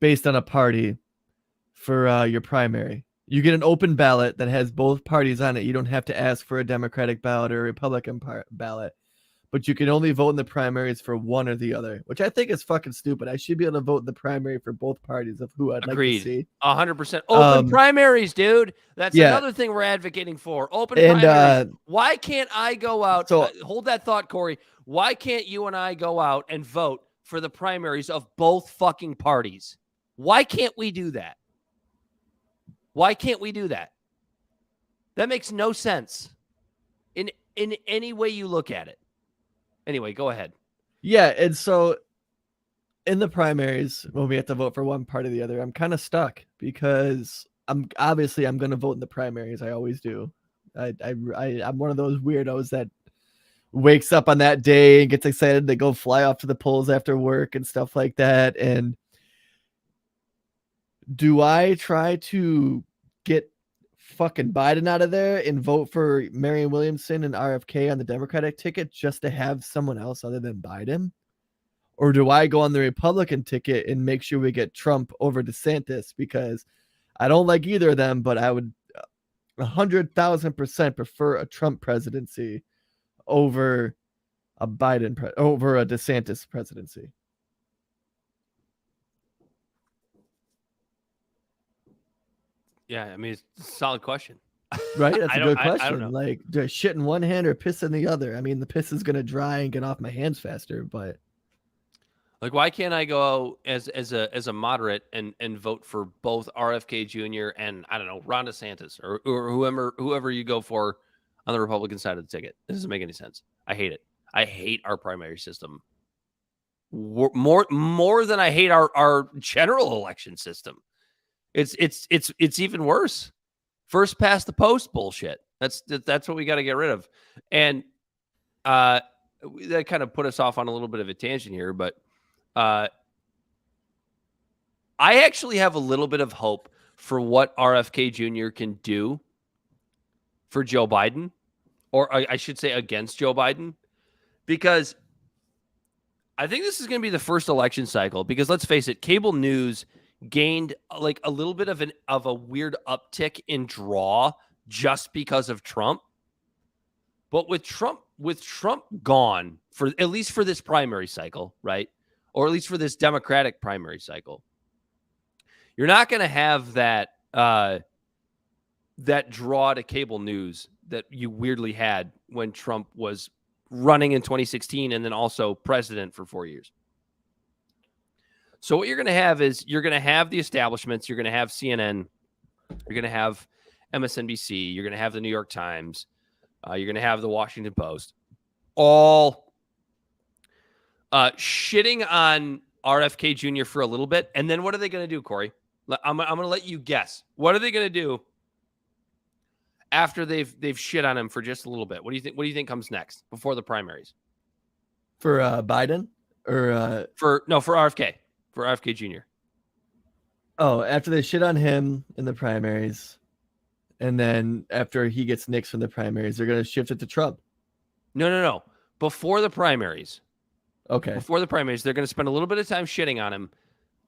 based on a party for your primary. You get an open ballot that has both parties on it. You don't have to ask for a Democratic ballot or a Republican ballot. but you can only vote in the primaries for one or the other, which I think is fucking stupid. I should be able to vote in the primary for both parties of who I'd like to see. 100%. Open primaries, dude. That's another thing we're advocating for. Open primaries. Why can't I go out? Hold that thought, Corey. Why can't you and I go out and vote for the primaries of both fucking parties? Why can't we do that? Why can't we do that? That makes no sense in any way you look at it. Anyway, go ahead. Yeah, and so in the primaries, when we have to vote for one part or the other, I'm kind of stuck because I'm going to vote in the primaries. I always do. I'm one of those weirdos that wakes up on that day and gets excited to go fly off to the polls after work and stuff like that. And do I try to get fucking Biden out of there and vote for Marianne Williamson and RFK on the Democratic ticket just to have someone else other than Biden? Or do I go on the Republican ticket and make sure we get Trump over DeSantis? Because I don't like either of them, but I would 100,000% prefer a Trump presidency over a over a DeSantis presidency. Yeah, I mean, it's a solid question. Right? That's a good question. I don't know. Like, do I shit in one hand or piss in the other? I mean, the piss is going to dry and get off my hands faster, but... Like, why can't I go as a moderate and vote for both RFK Jr. and, I don't know, Ron DeSantis or whoever you go for on the Republican side of the ticket? It doesn't make any sense. I hate it. I hate our primary system more than I hate our general election system. It's even worse. First past the post bullshit. That's what we got to get rid of. And that kind of put us off on a little bit of a tangent here, but I actually have a little bit of hope for what RFK Jr. can do for Joe Biden, or I should say against Joe Biden, because I think this is going to be the first election cycle, because let's face it, cable news gained like a little bit of a weird uptick in draw just because of Trump. But with Trump gone, for at least for this primary cycle, right? Or at least for this Democratic primary cycle, you're not going to have that draw to cable news that you weirdly had when Trump was running in 2016 and then also president for 4 years. So what you're going to have is you're going to have the establishments. You're going to have CNN. You're going to have MSNBC. You're going to have the New York Times. You're going to have the Washington Post. All shitting on RFK Jr. for a little bit. And then what are they going to do, Corey? I'm going to let you guess. What are they going to do after they've shit on him for just a little bit? What do you think comes next before the primaries? For Biden or for RFK. For RFK Jr. Oh, after they shit on him in the primaries, and then after he gets nixed from the primaries, they're going to shift it to Trump. No. Before the primaries. Okay. Before the primaries, they're going to spend a little bit of time shitting on him.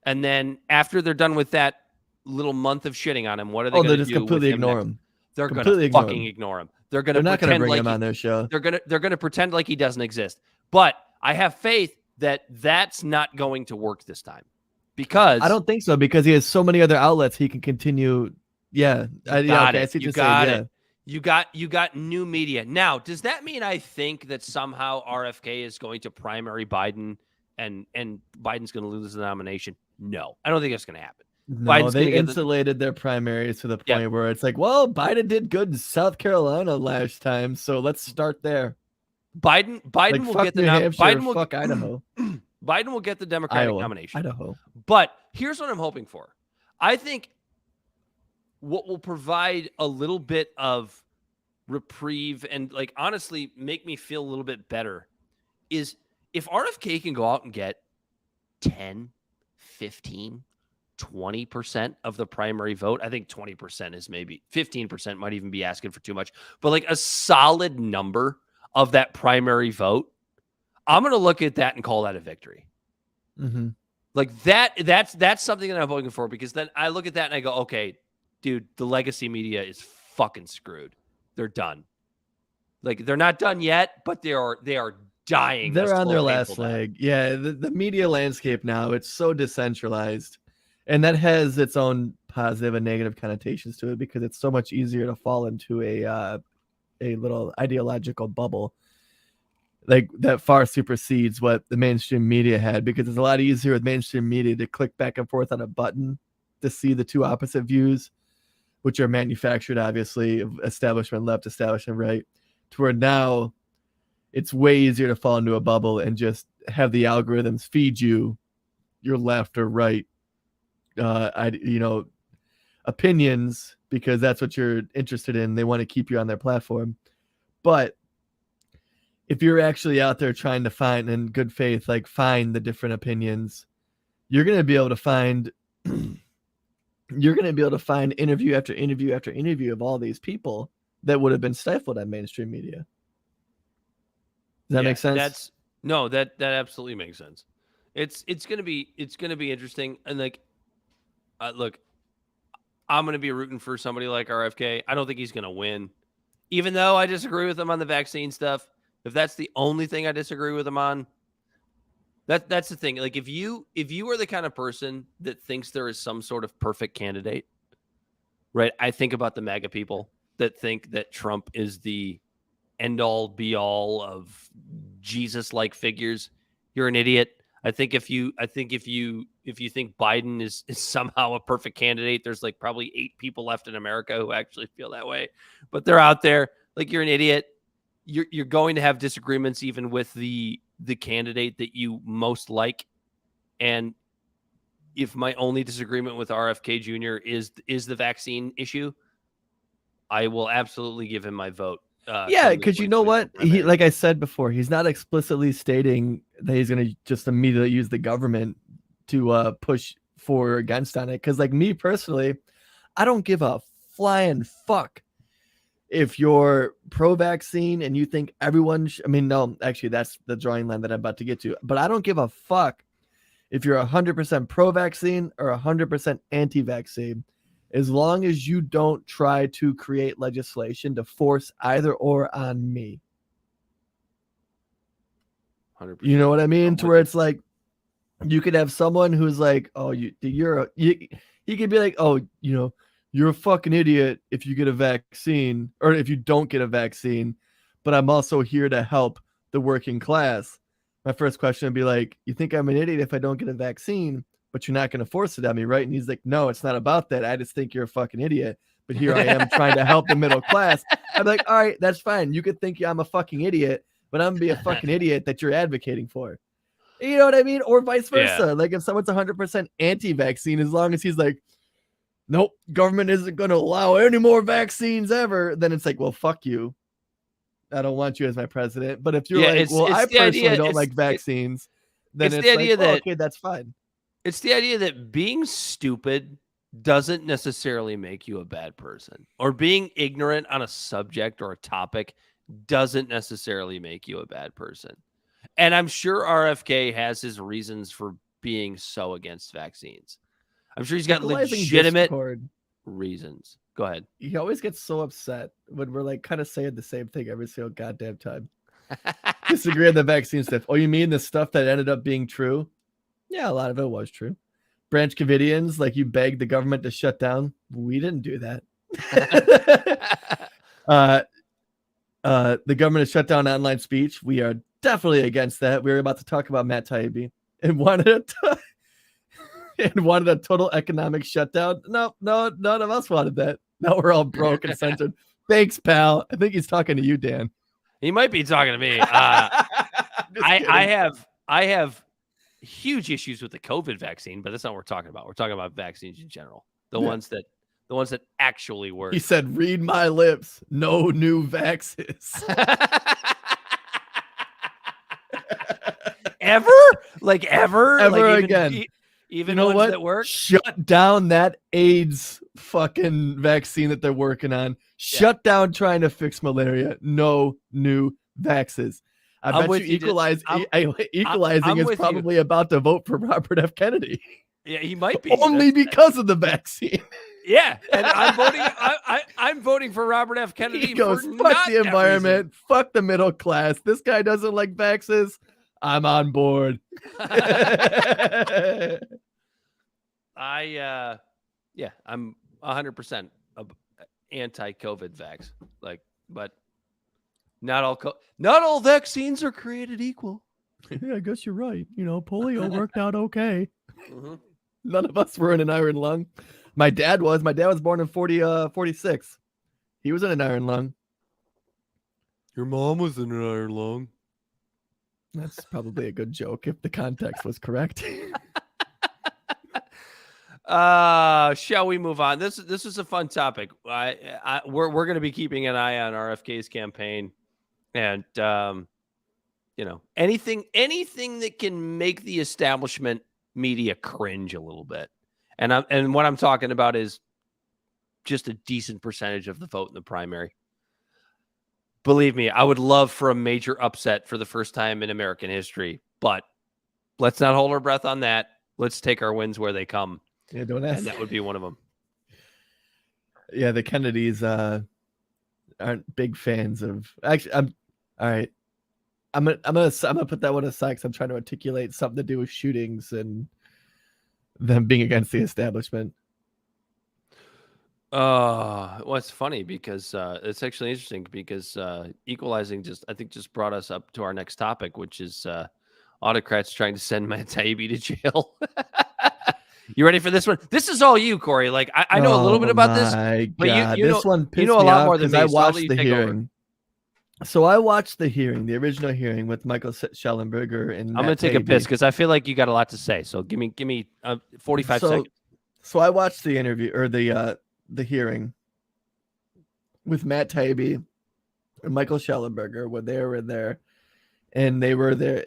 And then after they're done with that little month of shitting on him, what are they going to do? They're just completely ignore him. They're going to fucking ignore him. They're not going to bring him on their show. They're going to pretend like he doesn't exist. But I have faith that that's not going to work this time, because I don't think so, because he has so many other outlets he can continue. Yeah, you got new media. Now, does that mean I think that somehow RFK is going to primary Biden and Biden's going to lose the nomination? No, I don't think that's going to happen. No, they insulated their primaries to the point where it's like, well, Biden did good in South Carolina last time, so let's start there. Biden will get the nomination. Fuck Idaho. Biden will get the Democratic nomination. Idaho. But here's what I'm hoping for. I think what will provide a little bit of reprieve and, like, honestly make me feel a little bit better is if RFK can go out and get 10, 15, 20% of the primary vote. I think 20% is maybe 15% might even be asking for too much, but like a solid number of that primary vote, I'm going to look at that and call that a victory. Mm-hmm. Like that's something that I'm looking for, because then I look at that and I go, okay, dude, the legacy media is fucking screwed. They're done. Like, they're not done yet, but they are dying. They're a on their slow, last painful death. leg. Yeah, the media landscape now, it's so decentralized. And that has its own positive and negative connotations to it because it's so much easier to fall into a little ideological bubble. Like that far supersedes what the mainstream media had, because it's a lot easier with mainstream media to click back and forth on a button to see the two opposite views, which are manufactured, obviously, of establishment left, establishment right, to where now it's way easier to fall into a bubble and just have the algorithms feed you your left or right, opinions, because that's what you're interested in. They want to keep you on their platform. But if you're actually out there trying to find, in good faith, like find the different opinions, you're going to be able to find interview after interview after interview of all these people that would have been stifled on mainstream media. Does that make sense? That absolutely makes sense. It's gonna be interesting. And like, look, I'm gonna be rooting for somebody like RFK. I don't think he's gonna win, even though I disagree with him on the vaccine stuff. If that's the only thing I disagree with him on, that's the thing. Like, if you are the kind of person that thinks there is some sort of perfect candidate, right? I think about the MAGA people that think that Trump is the end all be all of Jesus-like figures. You're an idiot. I think if you think Biden is somehow a perfect candidate, there's like probably 8 people left in America who actually feel that way, but they're out there. Like, you're an idiot. You're going to have disagreements even with the candidate that you most like. And if my only disagreement with RFK Jr. is the vaccine issue, I will absolutely give him my vote. Yeah, because you know what? He, like I said before, he's not explicitly stating that he's going to just immediately use the government to push for or against on it. Because, like, me personally, I don't give a flying fuck if you're pro-vaccine and you think everyone no, actually, that's the drawing line that I'm about to get to. But I don't give a fuck if you're 100% pro-vaccine or 100% anti-vaccine, as long as you don't try to create legislation to force either or on me. 100%. You know what I mean? To where it's like, you could have someone who's like, oh, he could be like, oh, you're a fucking idiot if you get a vaccine or if you don't get a vaccine, but I'm also here to help the working class. My first question would be like, you think I'm an idiot if I don't get a vaccine, but you're not going to force it on me, right? And he's like, no, it's not about that. I just think you're a fucking idiot, but here I am trying to help the middle class. I'm like, all right, that's fine. You could think I'm a fucking idiot, but I'm going to be a fucking idiot that you're advocating for. You know what I mean? Or vice versa. Yeah. Like, if someone's 100% anti-vaccine, as long as he's like, nope, government isn't going to allow any more vaccines ever, then it's like, well, fuck you. I don't want you as my president. But if you're like, well, I personally don't like vaccines, then it's the idea like, that, okay, that's fine. It's the idea that being stupid doesn't necessarily make you a bad person, or being ignorant on a subject or a topic doesn't necessarily make you a bad person. And I'm sure RFK has his reasons for being so against vaccines. I'm sure he's got legitimate reasons. Go ahead. He always gets so upset when we're like kind of saying the same thing every single goddamn time. Disagree on the vaccine stuff. Oh, you mean the stuff that ended up being true? Yeah, a lot of it was true. Branch Covidians, like, you begged the government to shut down. We didn't do that. The government has shut down online speech. We are definitely against that. We were about to talk about Matt Taibbi and wanted a total economic shutdown. No, none of us wanted that. Now we're all broke and censored. Thanks, pal. I think he's talking to you, Dan. He might be talking to me. I have huge issues with the COVID vaccine, but that's not what we're talking about. We're talking about vaccines in general. The ones that actually work. He said, read my lips. No new vaxes. Ever? Like, ever? Ever like, again. Even ones that work? Shut down that AIDS fucking vaccine that they're working on. Shut down trying to fix malaria. No new vaxes. I bet you equalizing is probably about to vote for Robert F. Kennedy. Yeah, he might be. Only because of the vaccine. Yeah, and I'm voting. I'm voting for Robert F. Kennedy. He goes, for fuck not the that environment, fuck the middle class. This guy doesn't like vaxes. I'm on board. I'm 100% anti-COVID vax. Like, but not all vaccines are created equal. Yeah, I guess you're right. You know, polio worked out okay. Mm-hmm. None of us were in an iron lung. My dad was. My dad was born in 46. He was in an iron lung. Your mom was in an iron lung. That's probably a good joke if the context was correct. Shall we move on? This is a fun topic. We're going to be keeping an eye on RFK's campaign, and anything that can make the establishment media cringe a little bit. And what I'm talking about is just a decent percentage of the vote in the primary. Believe me, I would love for a major upset for the first time in American history, but let's not hold our breath on that. Let's take our wins where they come. Yeah, don't ask. And that would be one of them. Yeah, the Kennedys aren't big fans of. Actually, I'm all right. I'm gonna put that one aside because I'm trying to articulate something to do with shootings and them being against the establishment. Well, it's funny because it's actually interesting because equalizing just brought us up to our next topic, which is Autocrats trying to send Matt Taibbi to jail. You ready for this one? This is all you, Corey. Like I know a little bit about this, but you know a lot more than me. I watched the hearing. So I watched the hearing, the original hearing with Michael Schellenberger and I'm going to take a piss because I feel like you got a lot to say. So give me 45 seconds. So I watched the interview or the hearing with Matt Taibbi and Michael Schellenberger when they were in there, and they were there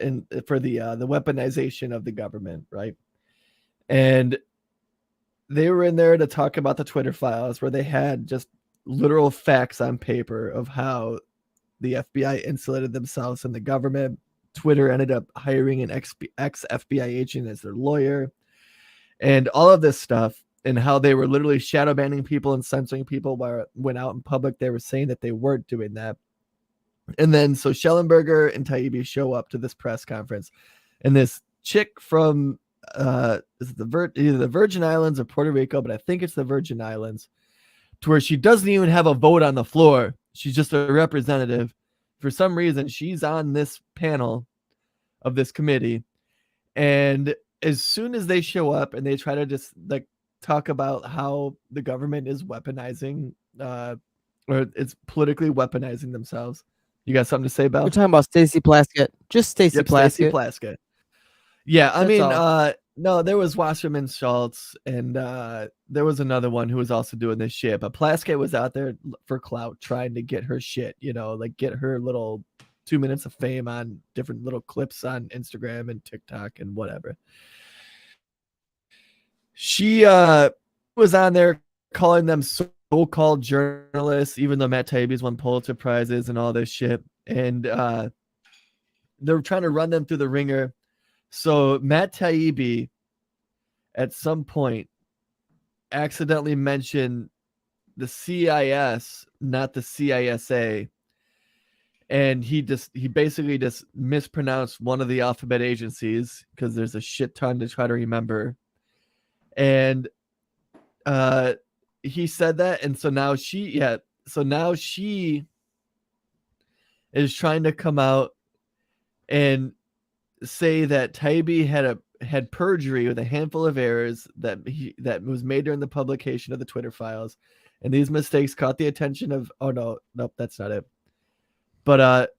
for the weaponization of the government, right? And they were in there to talk about the Twitter files where they had just literal facts on paper of how the FBI insulated themselves from the government. Twitter ended up hiring an ex-FBI agent as their lawyer, and all of this stuff, and how they were literally shadow banning people and censoring people when out in public. They were saying that they weren't doing that. And then so Schellenberger and Taibbi show up to this press conference, and this chick from either the Virgin Islands or Puerto Rico, but I think it's the Virgin Islands, to where she doesn't even have a vote on the floor. She's just a representative. For some reason, she's on this panel of this committee. And as soon as they show up and they try to just like talk about how the government is weaponizing or it's politically weaponizing themselves. You got something to say, Belle? We're talking about Stacey Plaskett. Just Stacey Plaskett. Stacey Plaskett. Yeah, I mean, all. no, there was Wasserman Schultz, and there was another one who was also doing this shit. But Plaskett was out there for clout, trying to get her shit, like get her little 2 minutes of fame on different little clips on Instagram and TikTok and whatever. She was on there calling them so-called journalists, even though Matt Taibbi's won Pulitzer Prizes and all this shit. And they're trying to run them through the ringer. So Matt Taibbi, at some point, accidentally mentioned the CIS, not the CISA, and he basically just mispronounced one of the alphabet agencies because there's a shit ton to try to remember, and he said that, and so now she is trying to come out and say that Taibbi had perjury with a handful of errors that was made during the publication of the Twitter files, and these mistakes caught the attention of nope, that's not it. But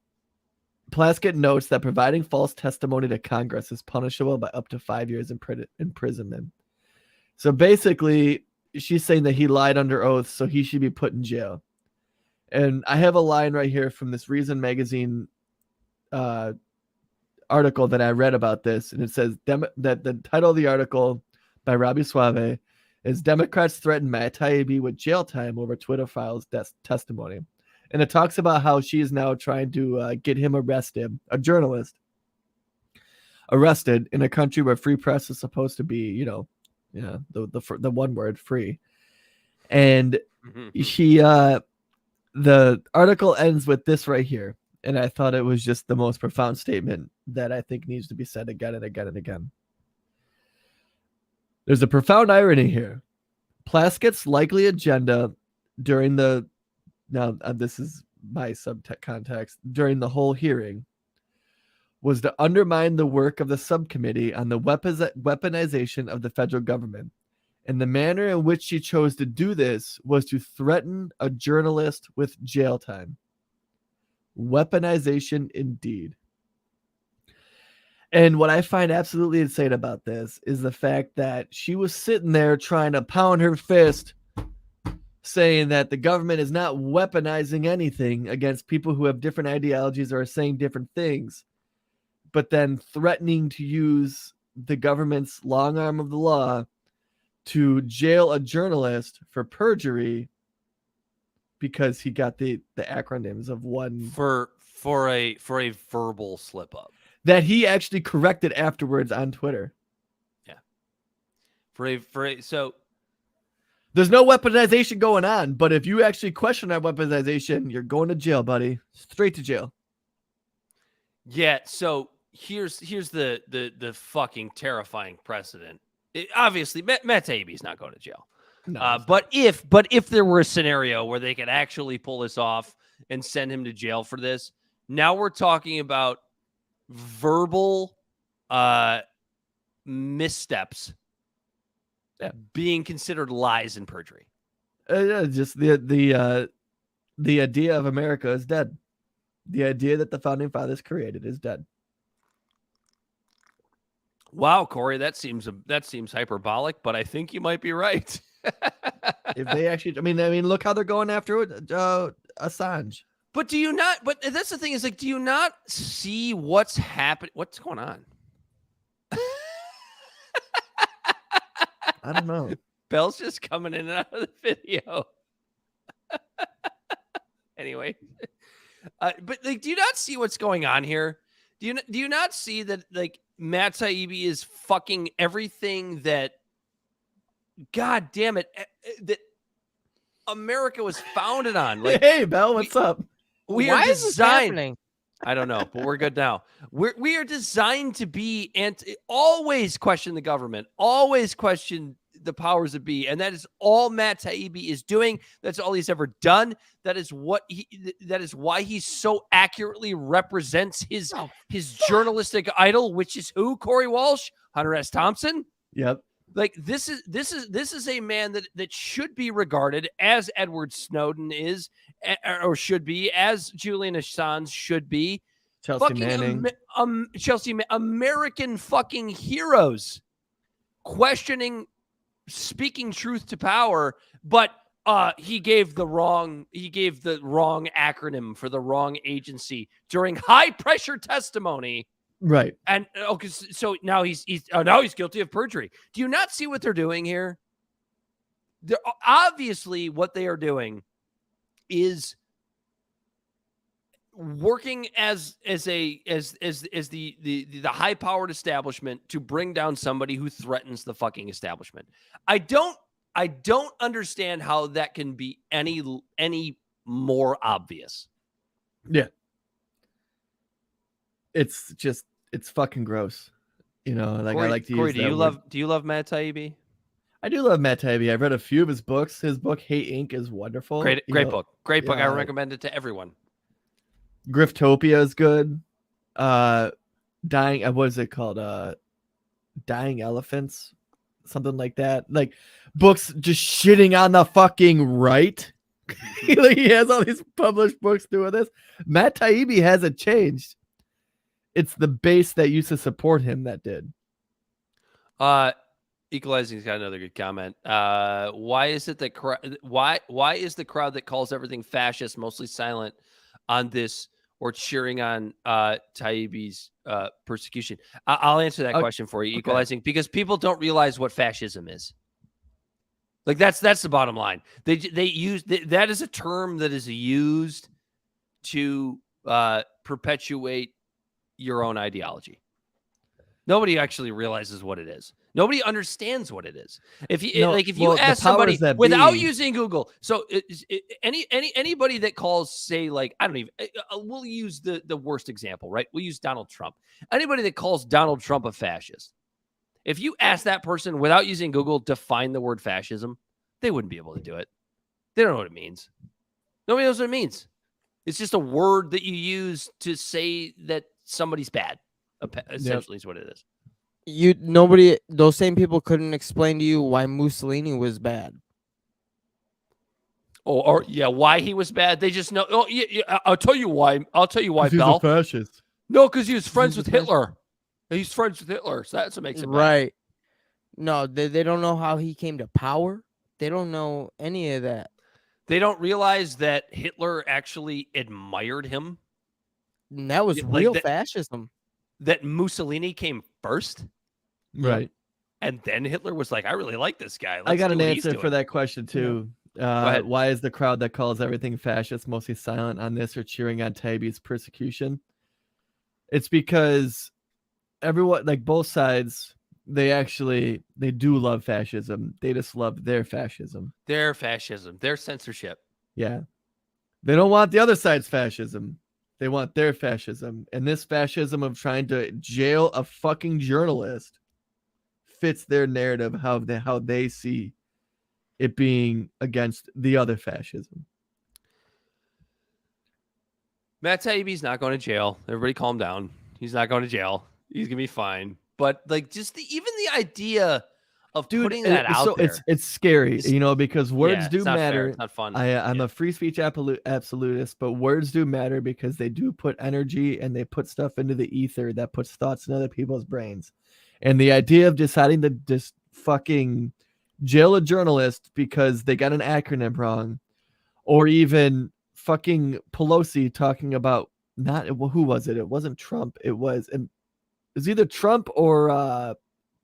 Plaskett notes that providing false testimony to Congress is punishable by up to 5 years imprisonment. So basically, she's saying that he lied under oath, so he should be put in jail. And I have a line right here from this Reason magazine article that I read about this, and it says that the title of the article by Robbie Suave is "Democrats Threaten Matt Taibbi with Jail Time Over Twitter Files Testimony," and it talks about how she is now trying to get him arrested, a journalist arrested in a country where free press is supposed to be, the one word, free. And he the article ends with this right here, and I thought it was just the most profound statement that I think needs to be said again and again and again. There's a profound irony here. Plaskett's likely agenda during the this is my subcontext during the whole hearing was to undermine the work of the subcommittee on the weaponization of the federal government. And the manner in which she chose to do this was to threaten a journalist with jail time. Weaponization indeed. And what I find absolutely insane about this is the fact that she was sitting there trying to pound her fist, saying that the government is not weaponizing anything against people who have different ideologies or are saying different things, but then threatening to use the government's long arm of the law to jail a journalist for perjury because he got the acronyms of one for a verbal slip up that he actually corrected afterwards on Twitter. Yeah. So there's no weaponization going on, but if you actually question that weaponization, you're going to jail, buddy. Straight to jail. Yeah. So here's the fucking terrifying precedent. Obviously, Matt Taibbi is not going to jail. No, but if there were a scenario where they could actually pull this off and send him to jail for this, now we're talking about verbal missteps being considered lies and perjury. Just the idea of America is dead. The idea that the founding fathers created is dead. Wow, Corey, that seems hyperbolic, but I think you might be right. If they actually, I mean, look how they're going after it, Assange. But do you not? But that's the thing is, like, do you not see what's happening? What's going on? I don't know. Bell's just coming in and out of the video. Anyway, but like, do you not see what's going on here? Do you not see that, like, Matt Taibbi is fucking everything that, God damn it, that America was founded on? Like, hey, Bell, what's up? We Why are is this happening? I don't know, but we're good now. We are designed to be always question the government, always question the powers that be, and that is all Matt Taibbi is doing. That's all he's ever done. That is why he so accurately represents his journalistic idol, which is who? Corey Walsh, Hunter S. Thompson. Yep. Like, this is a man that should be regarded as Edward Snowden is, or should be, as Julian Assange should be. Chelsea Manning. American fucking heroes questioning, speaking truth to power, but he gave the wrong acronym for the wrong agency during high pressure testimony. Right. And okay, so now he's guilty of perjury. Do you not see what they're doing here? They're obviously, what they are doing is working as the high powered establishment to bring down somebody who threatens the fucking establishment. I don't understand how that can be any more obvious. Yeah. It's fucking gross. You know, like, Corey, I like to Corey, use that do you love Matt Taibbi? I do love Matt Taibbi. I've read a few of his books. His book Hate Inc. is wonderful. Great book. Great book. I yeah. recommend it to everyone. Griftopia is good. Dying, what is it called? Dying Elephants, something like that. Like, books just shitting on the fucking right. Like, he has all these published books doing this. Matt Taibbi hasn't changed. It's the base that used to support him that did. Equalizing's got another good comment. Why is it that why is the crowd that calls everything fascist mostly silent on this or cheering on Taibbi's persecution? I'll answer that question for you, Equalizing, because people don't realize what fascism is. Like, that's the bottom line. They use that is a term that is used to perpetuate your own ideology. Nobody actually realizes what it is. Nobody understands what it is. If you No, if you well, the ask somebody powers that without be- using Google, so anybody that calls, say, like, I don't even, we'll use the worst example, right? We'll use Donald Trump. Anybody that calls Donald Trump a fascist, if you ask that person without using Google, define the word fascism, they wouldn't be able to do it. They don't know what it means. Nobody knows what it means. It's just a word that you use to say that somebody's bad. Essentially, is what it is. Those same people couldn't explain to you why Mussolini was bad. Or why he was bad. They just know. Oh, yeah, I'll tell you why. He's Bell. a fascist. No, because he was friends with Hitler. He's friends with Hitler, so that's what makes it bad. Right. No, they don't know how he came to power. They don't know any of that. They don't realize that Hitler actually admired him. And that was Like real that- fascism. That Mussolini came first, Right. and then Hitler was like, "I really like this guy." I got do an what he's answer for doing." that question too. ahead. Why is the crowd that calls everything fascist mostly silent on this or cheering on Taibbi's persecution? It's because everyone, like both sides, they do love fascism. They just love their fascism. Their fascism, their censorship. Yeah. They don't want the other side's fascism. They want their fascism. And this fascism of trying to jail a fucking journalist fits their narrative, how they see it being against the other fascism. Matt Taibbi's not going to jail. Everybody calm down. He's not going to jail. He's going to be fine. But like, just even the idea of putting that out there. It's scary, because words do it's not fair. matter. It's not fun. I'm a free speech absolutist, but words do matter because they do put energy and they put stuff into the ether that puts thoughts in other people's brains. And the idea of deciding to just fucking jail a journalist because they got an acronym wrong, or even fucking Pelosi talking about who was it? It wasn't Trump. It was either Trump or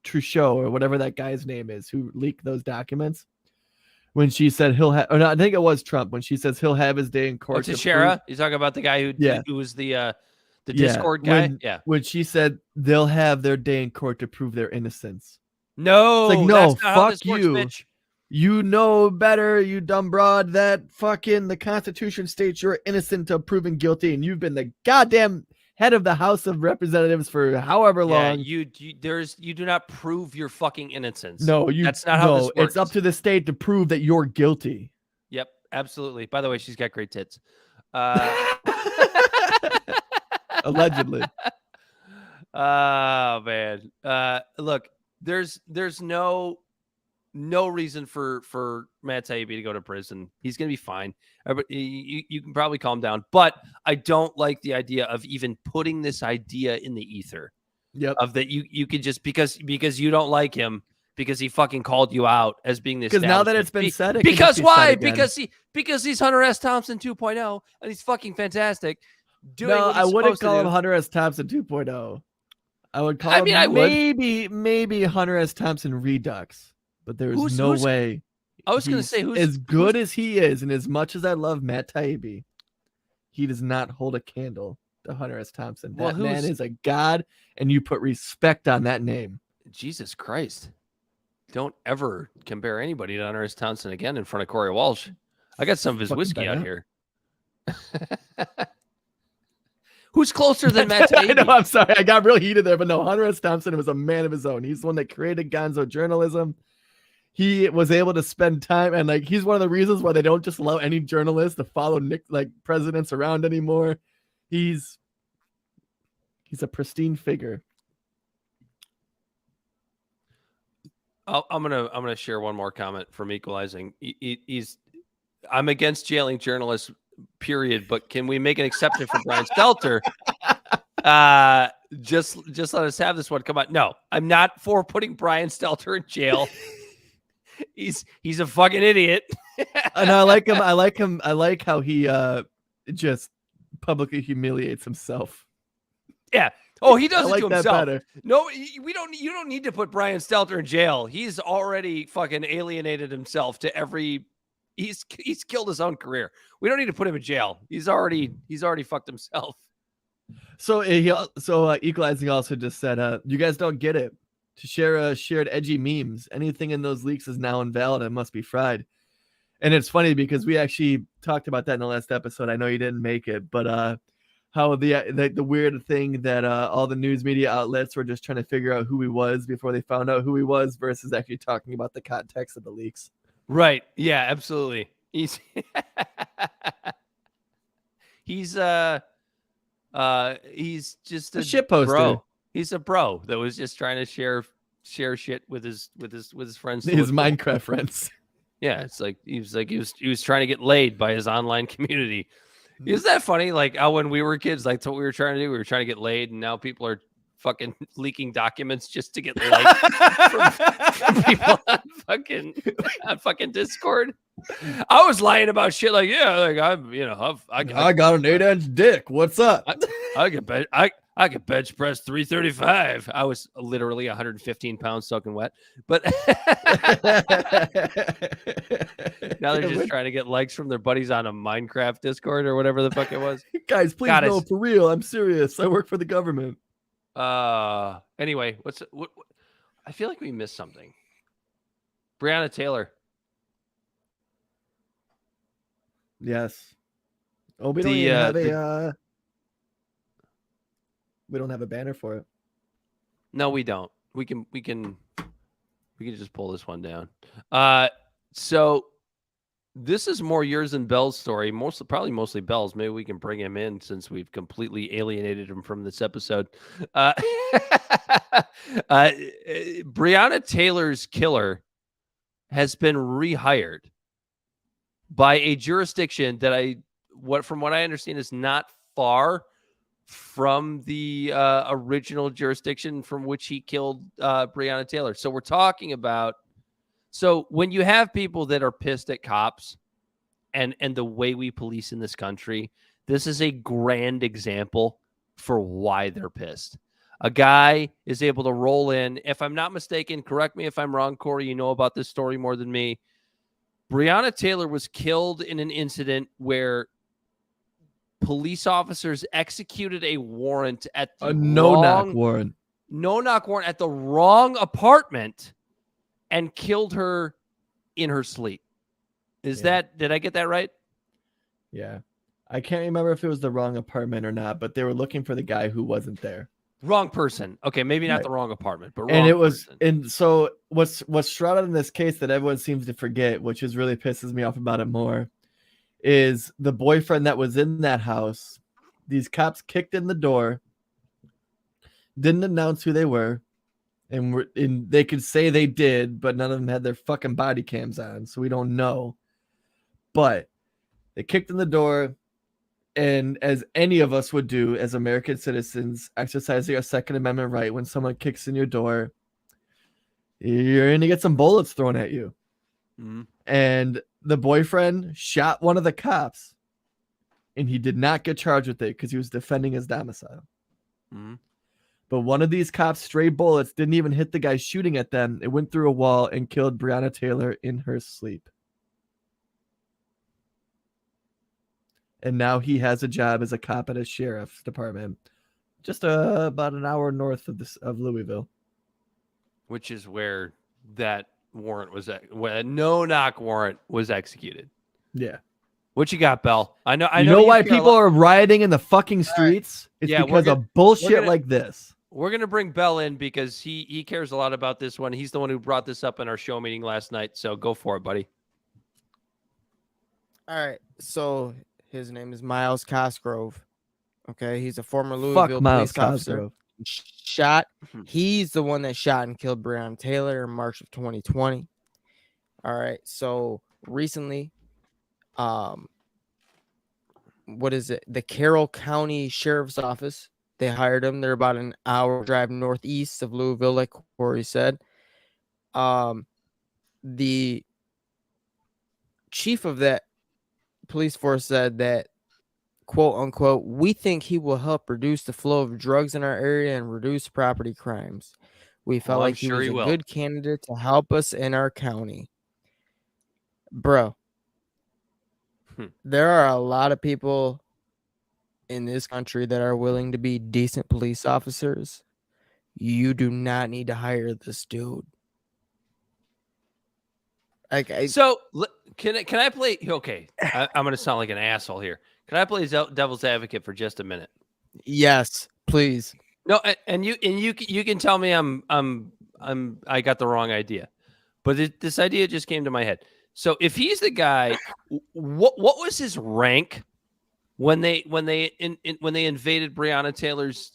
Trudeau or whatever that guy's name is who leaked those documents. When she said he'll have, or no, I think it was Trump. When she says he'll have his day in court. Teixeira, you talking about the guy who was the Discord guy? When she said they'll have their day in court to prove their innocence. No, it's like, no, that's not how fuck this works, you. bitch. You know better, you dumb broad, that fucking the Constitution states you're innocent of proven guilty, and you've been the goddamn head of the House of Representatives for however long. You do not prove your fucking innocence. No, that's not how this works. It's up to the state to prove that you're guilty. Yep, absolutely. By the way, she's got great tits. Allegedly. Oh man. Look, there's no reason for Matt Taibbi to go to prison. He's gonna be fine. You can probably calm down, but I don't like the idea of even putting this idea in the ether. Yep. Of that you could just because you don't like him because he fucking called you out as being this. Because now that it's been said, because why? Because he's Hunter S. Thompson 2.0 and he's fucking fantastic. I wouldn't call him Hunter S. Thompson 2.0. I would call him maybe Hunter S. Thompson Redux. But there's no way. I was going to say, as good as he is, and as much as I love Matt Taibbi, he does not hold a candle to Hunter S. Thompson. That man is a god, and you put respect on that name. Jesus Christ. Don't ever compare anybody to Hunter S. Thompson again in front of Corey Walsh. I got some of his whiskey out here. Who's closer than Matt Taibbi? I know, I'm sorry. I got real heated there, but no, Hunter S. Thompson was a man of his own. He's the one that created gonzo journalism. He was able to spend time, and like he's one of the reasons why they don't just allow any journalist to follow presidents around anymore. He's a pristine figure. I'm gonna share one more comment from Equalizing. I'm against jailing journalists, period. But can we make an exception for Brian Stelter? Just let us have this one. Come on. No, I'm not for putting Brian Stelter in jail. He's a fucking idiot. And I like him. I like how he just publicly humiliates himself. Yeah. Oh, he does it to himself. Better. No, you don't need to put Brian Stelter in jail. He's already fucking alienated himself to every. He's killed his own career. We don't need to put him in jail. He's already fucked himself. So Equalizing also just said, you guys don't get it. to share shared edgy memes. Anything in those leaks is now invalid and must be fried. And it's funny because we actually talked about that in the last episode. I know you didn't make it, but how the weird thing that all the news media outlets were just trying to figure out who he was before they found out who he was versus actually talking about the context of the leaks. Right. Yeah, absolutely. He's he's just a shit poster. bro. He's a bro that was just trying to share shit with his friends. His Minecraft friends. Yeah, it's like he was trying to get laid by his online community. Isn't that funny? Like how when we were kids, like that's what we were trying to do. We were trying to get laid, and now people are fucking leaking documents just to get likes from people on fucking Discord. I was lying about shit like, yeah, like I got an 8-inch dick. What's up? I could bench press 335. I was literally 115 pounds soaking wet, but now they're just trying to get likes from their buddies on a Minecraft Discord or whatever the fuck it was. Guys, please no, for real. I'm serious. I work for the government. Anyway, what I feel like we missed something. Breonna Taylor. Yes. Oh, we don't even have we don't have a banner for it. No, we don't. We can just pull this one down. So this is more yours and Bell's story. Probably mostly Bell's. Maybe we can bring him in since we've completely alienated him from this episode. Breonna Taylor's killer has been rehired by a jurisdiction that from what I understand is not far from the original jurisdiction from which he killed Breonna Taylor. So we're talking about, when you have people that are pissed at cops and the way we police in this country, this is a grand example for why they're pissed. A guy is able to roll in. If I'm not mistaken, correct me if I'm wrong, Corey, you know about this story more than me. Breonna Taylor was killed in an incident where police officers executed a warrant at the no-knock warrant at the wrong apartment and killed her in her sleep. Did I get that right? Yeah. I can't remember if it was the wrong apartment or not, but they were looking for the guy who wasn't there. Wrong person. Okay, maybe not the wrong apartment, but wrong and it was person. And so what's shrouded in this case that everyone seems to forget, which is really pisses me off about it more, is the boyfriend that was in that house. These cops kicked in the door, didn't announce who they were, and they could say they did, but none of them had their fucking body cams on, so we don't know. But they kicked in the door, and as any of us would do as American citizens, exercising our Second Amendment right, when someone kicks in your door, you're going to get some bullets thrown at you. Mm-hmm. And the boyfriend shot one of the cops, and he did not get charged with it because he was defending his domicile. Mm-hmm. But one of these cops' stray bullets didn't even hit the guy shooting at them. It went through a wall and killed Breonna Taylor in her sleep. And now he has a job as a cop at a sheriff's department, just about an hour north of Louisville, which is where that warrant was no-knock warrant was executed. Yeah. What you got, Bell? I know why people are rioting in the fucking streets? It's because of bullshit like this. We're gonna bring Bell in because he cares a lot about this one. He's the one who brought this up in our show meeting last night. So go for it, buddy. All right. So his name is Miles Cosgrove. Okay, he's a former Louisville police officer. He's the one that shot and killed Breonna Taylor in March of 2020. All right. So recently, what is it? The Carroll County Sheriff's Office. They hired him. They're about an hour drive northeast of Louisville, like Corey said. The chief of that police force said that, quote unquote, we think he will help reduce the flow of drugs in our area and reduce property crimes. We felt like he was a good candidate to help us in our county. Bro, there are a lot of people in this country that are willing to be decent police officers. you do not need to hire this dude. So can I play? Okay, I'm going to sound like an asshole here. Can I play devil's advocate for just a minute? Yes, please. No, and you can tell me I got the wrong idea, but this idea just came to my head. So if he's the guy, what was his rank when they invaded Breonna Taylor's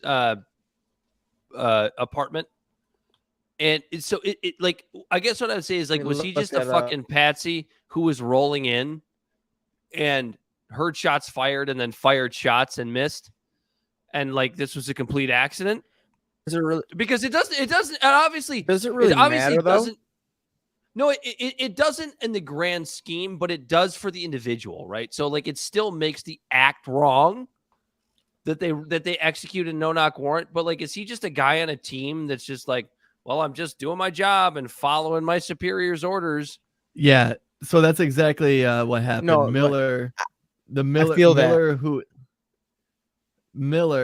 apartment? And so it like, I guess what I would say is like, was he just a fucking patsy who was rolling in and heard shots fired and then fired shots and missed? And like, this was a complete accident? Is it really? Because it doesn't, and obviously, does it really matter though? No, it doesn't in the grand scheme, but it does for the individual, right? So like, it still makes the act wrong that they execute a no-knock warrant. But like, is he just a guy on a team that's just like, well, I'm just doing my job and following my superior's orders? Yeah, so that's exactly what happened. No, Miller Go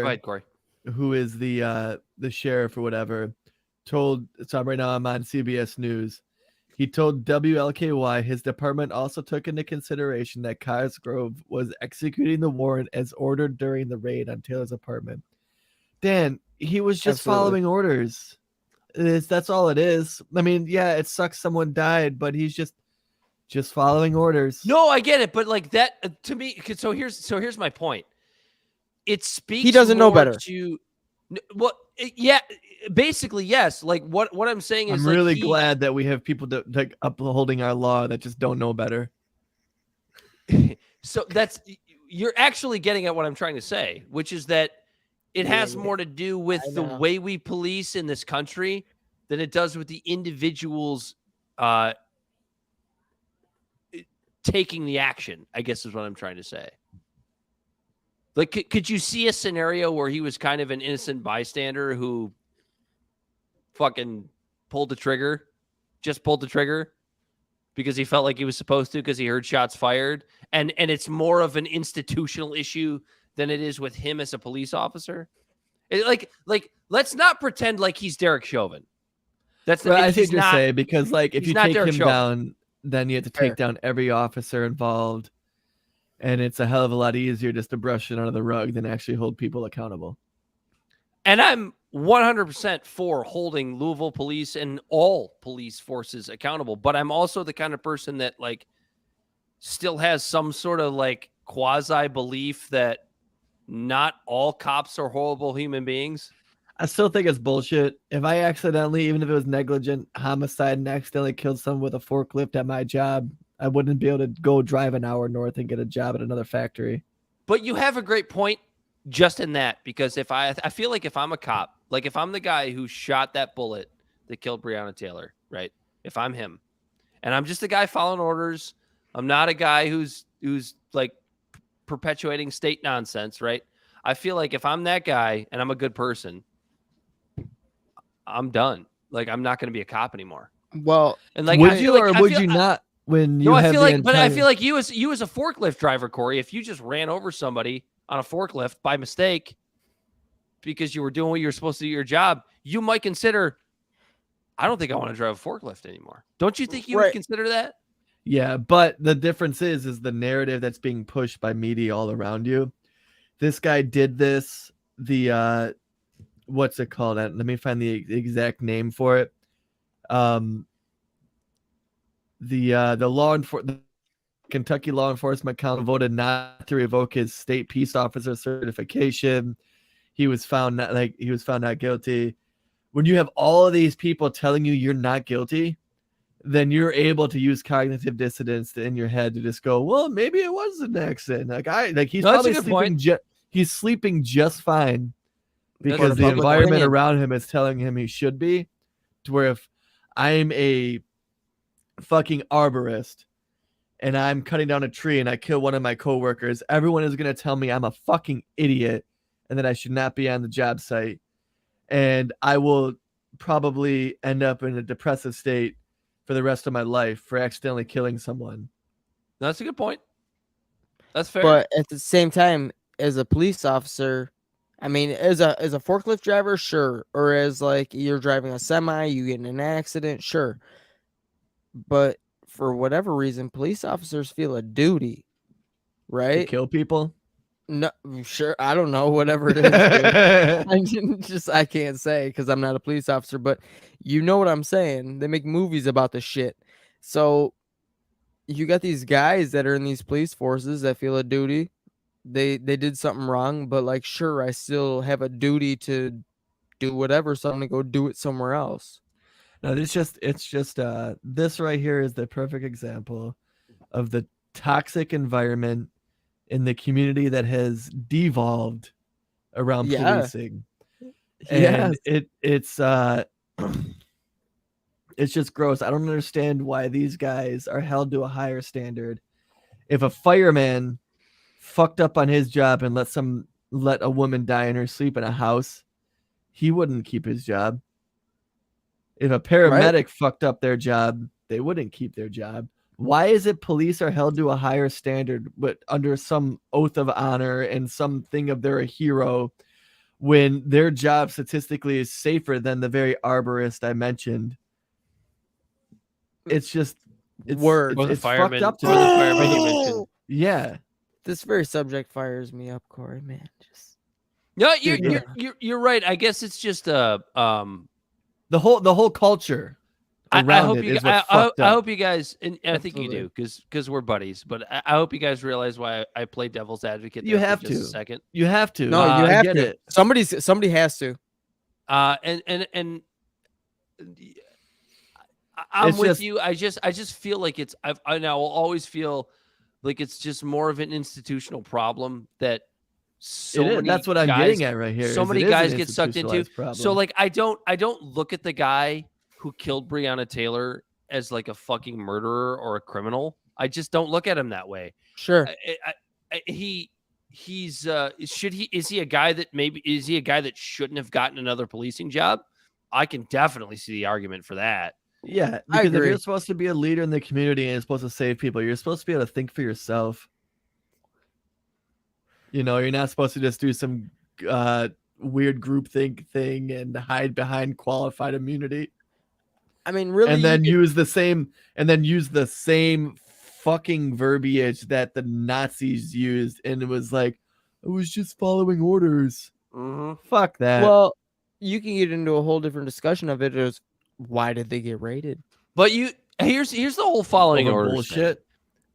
ahead, Corey. Who is the sheriff or whatever, told, so right now I'm on CBS News. He told WLKY his department also took into consideration that Cosgrove was executing the warrant as ordered during the raid on Taylor's apartment. Dan, he was just following orders. That's all it is. I mean, yeah, it sucks someone died, but he's just following orders. No, I get it, but like that to me. So here's my point. It speaks. He doesn't know better. Well, yeah, basically yes. Like what I'm saying is, I'm really glad that we have people that upholding our law that just don't know better. So you're actually getting at what I'm trying to say, which is that it has more to do with the way we police in this country than it does with the individuals taking the action, I guess is what I'm trying to say. Like, could you see a scenario where he was kind of an innocent bystander who fucking pulled the trigger because he felt like he was supposed to, because he heard shots fired, and it's more of an institutional issue than it is with him as a police officer? Like let's not pretend like he's Derek Chauvin. That's the I think you're saying, because like if you take him down, then you have to take down every officer involved, and it's a hell of a lot easier just to brush it under the rug than actually hold people accountable. And I'm 100% for holding Louisville police and all police forces accountable, but I'm also the kind of person that like still has some sort of like quasi belief that not all cops are horrible human beings. I still think it's bullshit. If I accidentally, even if it was negligent homicide and accidentally killed someone with a forklift at my job, I wouldn't be able to go drive an hour north and get a job at another factory. But you have a great point just in that, because if I feel like if I'm a cop, like if I'm the guy who shot that bullet that killed Breonna Taylor, right? If I'm him and I'm just a guy following orders, I'm not a guy who's like perpetuating state nonsense, right? I feel like if I'm that guy and I'm a good person, I'm done. Like, I'm not going to be a cop anymore. Well, and like, would you or would you not? When you I feel like, but I feel like you as a forklift driver, Corey, if you just ran over somebody on a forklift by mistake because you were doing what you were supposed to do your job, you might consider, I don't think I want to drive a forklift anymore. Don't you think you would consider that? Yeah, but the difference is the narrative that's being pushed by media all around you. This guy did this. The what's it called? Let me find the exact name for it. The Kentucky Law Enforcement Council voted not to revoke his state peace officer certification. He was found not guilty. When you have all of these people telling you you're not guilty, then you're able to use cognitive dissonance in your head to just go, well, maybe it was an accident. He's probably sleeping. He's sleeping just fine because the environment around him is telling him he should be. To where if I'm a fucking arborist and I'm cutting down a tree and I kill one of my coworkers, everyone is going to tell me I'm a fucking idiot and that I should not be on the job site. And I will probably end up in a depressive state for the rest of my life for accidentally killing someone. That's a good point. That's fair. But at the same time, as a police officer, I mean, as a forklift driver, sure, or as like you're driving a semi, you get in an accident, sure. But for whatever reason, police officers feel a duty, To right? kill people. No, sure, I don't know, whatever it is. Dude. I can't say because I'm not a police officer, but you know what I'm saying. They make movies about the shit. So you got these guys that are in these police forces that feel a duty. They did something wrong, but like, sure, I still have a duty to do whatever, so I'm gonna go do it somewhere else. No, it's just this right here is the perfect example of the toxic environment in the community that has devolved around Yeah. policing. And it's just gross. I don't understand why these guys are held to a higher standard. If a fireman fucked up on his job and let a woman die in her sleep in a house, he wouldn't keep his job. If a paramedic fucked up their job, they wouldn't keep their job. Why is it police are held to a higher standard, but under some oath of honor and something of they're a hero, when their job statistically is safer than the very arborist I mentioned? It's just it's fucked up to or the me. fireman you mentioned. Yeah. This very subject fires me up, Corey. Man, just No, you're right. I guess it's just the whole culture around it is what's fucked up. I hope you guys, and I think you Absolutely. do, because we're buddies. But I hope you guys realize why I play devil's advocate. You there have for just to. a second. You have to. no, you I have get to. it. Somebody has to. And I'm It's with just- you. I just feel like I now will always feel like it's just more of an institutional problem that so many that's what I'm guys, getting at right here. so is many it is guys an get sucked into. institutionalized problem. So like I don't look at the guy who killed Breonna Taylor as like a fucking murderer or a criminal. I just don't look at him that way. Sure. Is he a guy that shouldn't have gotten another policing job? I can definitely see the argument for that. Yeah, I because if agree. you're supposed to be a leader in the community and you're supposed to save people, you're supposed to be able to think for yourself. You know, you're not supposed to just do some weird groupthink thing and hide behind qualified immunity, I mean, really, and then use the same fucking verbiage that the Nazis used, and it was like, I was just following orders. Fuck that. well, you can get into a whole different discussion of it. Is why did they get raided? But here's the whole following Over orders bullshit.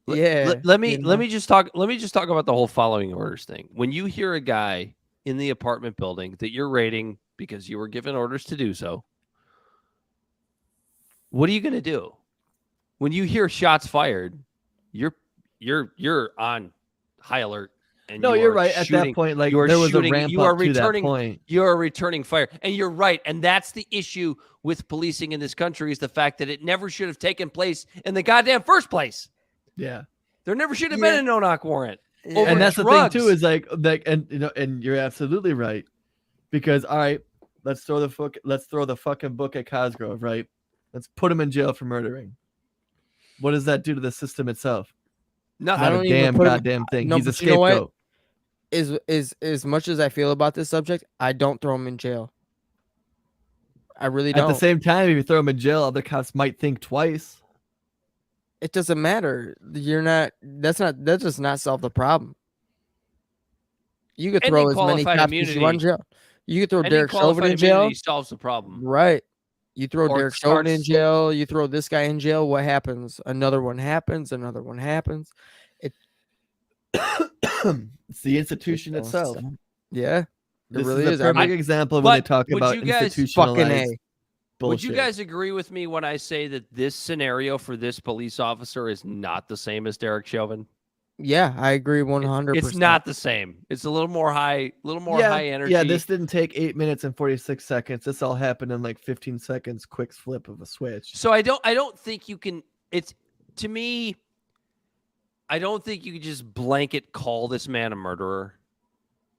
thing. Yeah. Let me you know? let me just talk about the whole following orders thing. When you hear a guy in the apartment building that you're raiding because you were given orders to do so, what are you going to do? When you hear shots fired, you're on high alert. And No, you you're are right. At shooting- that point, like you are there was shooting- a ramp you are up to that returning- point. You're returning fire. And you're right. And that's the issue with policing in this country, is the fact that it never should have taken place in the goddamn first place. Yeah. There never should have Yeah. been a no-knock warrant. Yeah. Over And that's drugs. the thing too, is like, and you know, and you're absolutely right, because all right, let's throw the fucking book at Cosgrove, right? Let's put him in jail for murdering. What does that do to the system itself? Nothing. Not don't a even damn put him- goddamn thing. No, He's a but you know what? scapegoat. Is as much as I feel about this subject, I don't throw him in jail. I really At don't. the same time, if you throw him in jail, other cops might think twice. It doesn't matter. That does not solve the problem. You could Any throw as many qualified cops as you want in immunity- jail. You could throw Any Derek Chauvin qualified in jail. immunity solves the problem. Right. You throw Or Derek Chauvin in starts- jail. You throw this guy in jail. What happens? Another one happens. Another one happens. It's the institution itself. Yeah. It This really is is. a perfect I- example when they but talk would about you guys- Fucking institutionalized A. bullshit. Would you guys agree with me when I say that this scenario for this police officer is not the same as Derek Chauvin? Yeah, I agree 100%. It's not the same. It's a little more high energy. Yeah, this didn't take 8 minutes and 46 seconds. This all happened in like 15 seconds, quick flip of a switch. So I don't think you can. It's, to me, I don't think you can just blanket call this man a murderer.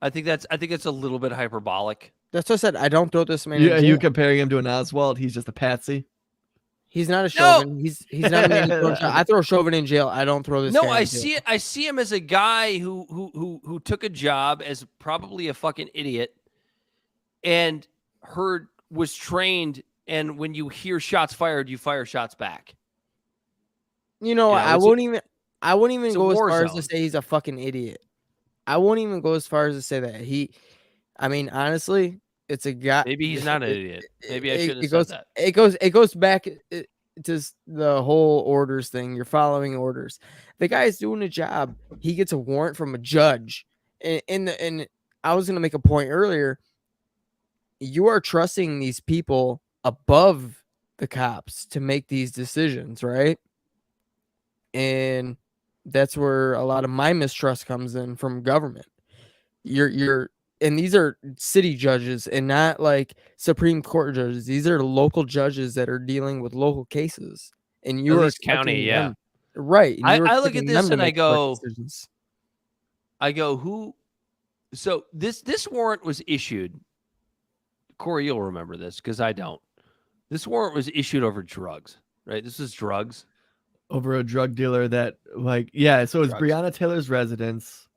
I think that's a little bit hyperbolic. That's what I said. I don't throw this man You, in are jail. you comparing him to an Oswald? He's just a patsy. He's not a No! Chauvin. He's not a man who throws I throw Chauvin in jail. I don't throw this No, guy I in jail. see him as a guy who took a job as probably a fucking idiot and was trained, and when you hear shots fired, you fire shots back. I wouldn't even go as far as to zone. say he's a fucking idiot. I won't even go as far as to say that honestly, it's a guy. Maybe he's not an idiot. Maybe I shouldn't have said that. It goes back to the whole orders thing. You're following orders. The guy is doing a job. He gets a warrant from a judge. And I was going to make a point earlier. You are trusting these people above the cops to make these decisions, right? And that's where a lot of my mistrust comes in from government. And these are city judges and not like Supreme Court judges. These are local judges that are dealing with local cases. And you are county, yeah. Right. I look at this and I go, who? So this warrant was issued. Corey, you'll remember this because I don't. This warrant was issued over drugs, right? This is drugs. Over a drug dealer that, so it's Breonna Taylor's residence,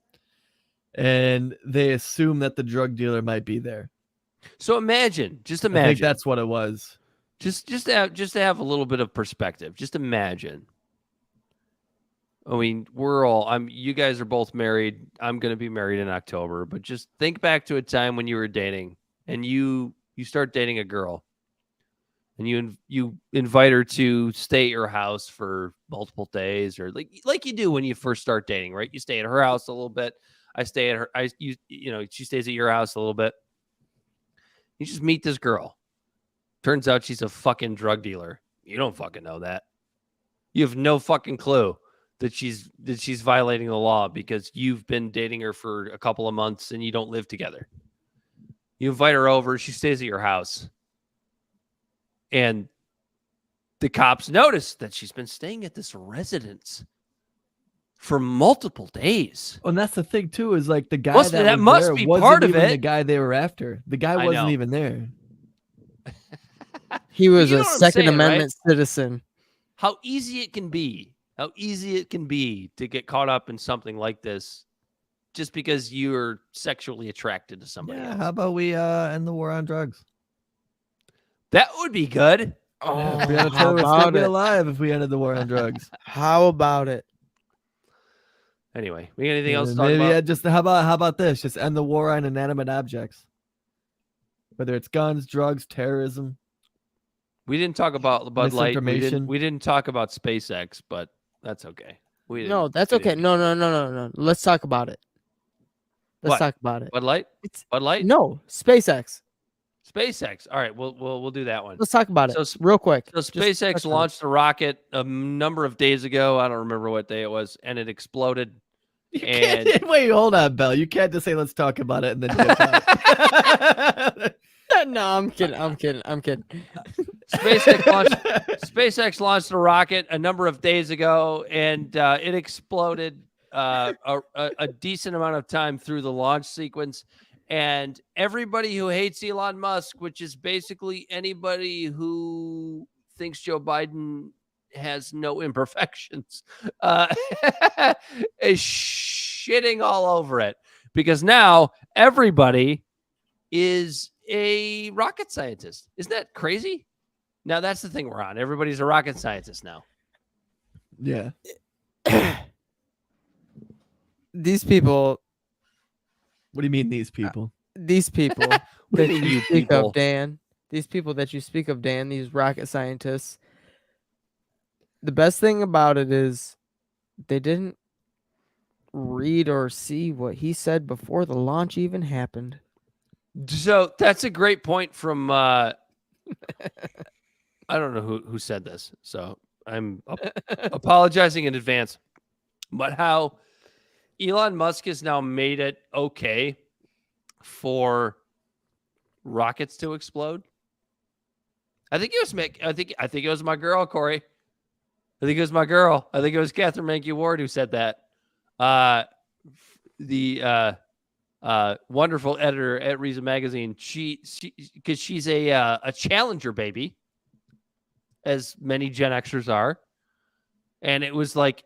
and they assume that the drug dealer might be there. So imagine. I think that's what it was. Just to have a little bit of perspective. Just imagine. I mean, you guys are both married. I'm going to be married in October, but just think back to a time when you were dating and you start dating a girl and you invite her to stay at your house for multiple days, or like you do when you first start dating, right? You stay at her house a little bit. I stay at her. She stays at your house a little bit. You just meet this girl. Turns out she's a fucking drug dealer. You don't fucking know that. You have no fucking clue that she's violating the law because you've been dating her for a couple of months and you don't live together. You invite her over. She stays at your house. And the cops notice that she's been staying at this residence for multiple days. And that's the thing too, is like the guy that must be part of it. The guy they were after. The guy wasn't even there. He was a Second Amendment citizen. How easy it can be. How easy it can be to get caught up in something like this just because you're sexually attracted to somebody else. How about we end the war on drugs? That would be good. Oh, how about it? Alive if we ended the war on drugs. How about it? Anyway, we got anything else to talk about? Just how about this? Just end the war on inanimate objects. Whether it's guns, drugs, terrorism. We didn't talk about Bud Light. We didn't talk about SpaceX, but that's okay. That's okay. No. Let's talk about it. Let's talk about it. Bud Light? Bud Light? No, SpaceX. SpaceX. All right, we'll do that one. Let's talk about it real quick. So SpaceX launched a rocket a number of days ago. I don't remember what day it was, and it exploded. Wait, hold on, Bell. You can't just say let's talk about it and then dip out. No, I'm kidding. SpaceX launched a rocket a number of days ago, and it exploded a decent amount of time through the launch sequence. And everybody who hates Elon Musk, which is basically anybody who thinks Joe Biden has no imperfections, is shitting all over it, because now everybody is a rocket scientist. Isn't that crazy? Now that's the thing we're on. Everybody's a rocket scientist now. Yeah. These people. What do you mean these people? These people that you speak of, Dan. These people that you speak of, Dan, these rocket scientists. The best thing about it is they didn't read or see what he said before the launch even happened. So that's a great point from I don't know who said this, so I'm apologizing in advance. But how Elon Musk has now made it okay for rockets to explode. I think it was my girl, Corey. I think it was my girl. I think it was Catherine Manke Ward who said that. The wonderful editor at Reason Magazine. She because she's a Challenger baby, as many Gen Xers are. And it was like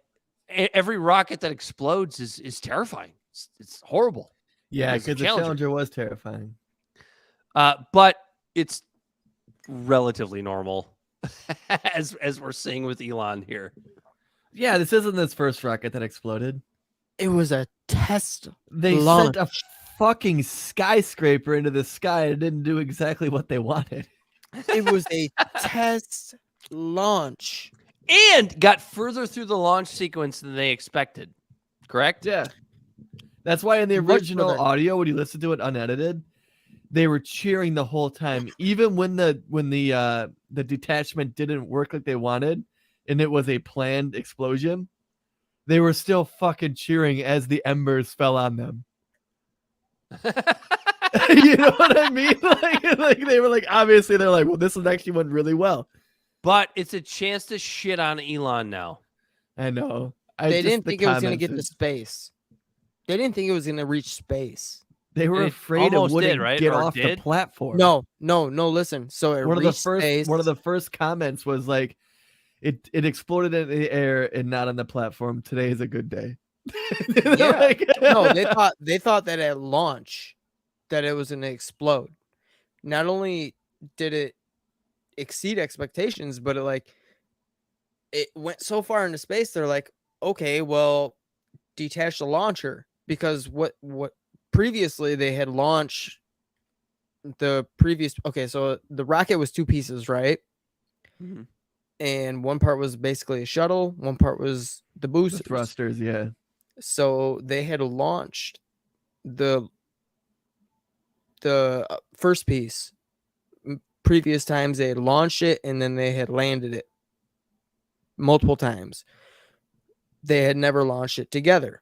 every rocket that explodes is terrifying. It's horrible. Yeah, It's a because the Challenger was terrifying. But it's relatively normal, as we're seeing with Elon here. Yeah, this isn't this first rocket that exploded. It was a test. They launch. sent a fucking skyscraper into the sky and didn't do exactly what they wanted. It was a test launch. And got further through the launch sequence than they expected. Correct? Yeah. That's why in the Much original further. audio, when you listen to it unedited, they were cheering the whole time. Even when the detachment didn't work like they wanted and it was a planned explosion, they were still fucking cheering as the embers fell on them. You know what I mean? Like they were like, obviously they're like, well, this one actually went really well. But it's a chance to shit on Elon now. I know. They didn't think it was going to get to space. They didn't think it was going to reach space. They were It afraid it almost wouldn't did, right? get Or off did? the platform. No. Listen. So it one of the reached first space. one of the first comments was like, it exploded in the air and not on the platform. Today is a good day. Yeah. No, they thought that at launch that it was going to explode. Not only did it exceed expectations, but it went so far into space. They're like, okay, well, detach the launcher, because what previously they had launched the previous. Okay, so the rocket was two pieces, right? Mm-hmm. And one part was basically a shuttle, one part was the boosters. The thrusters, yeah. So they had launched the first piece. Previous times they had launched it and then they had landed it multiple times. They had never launched it together.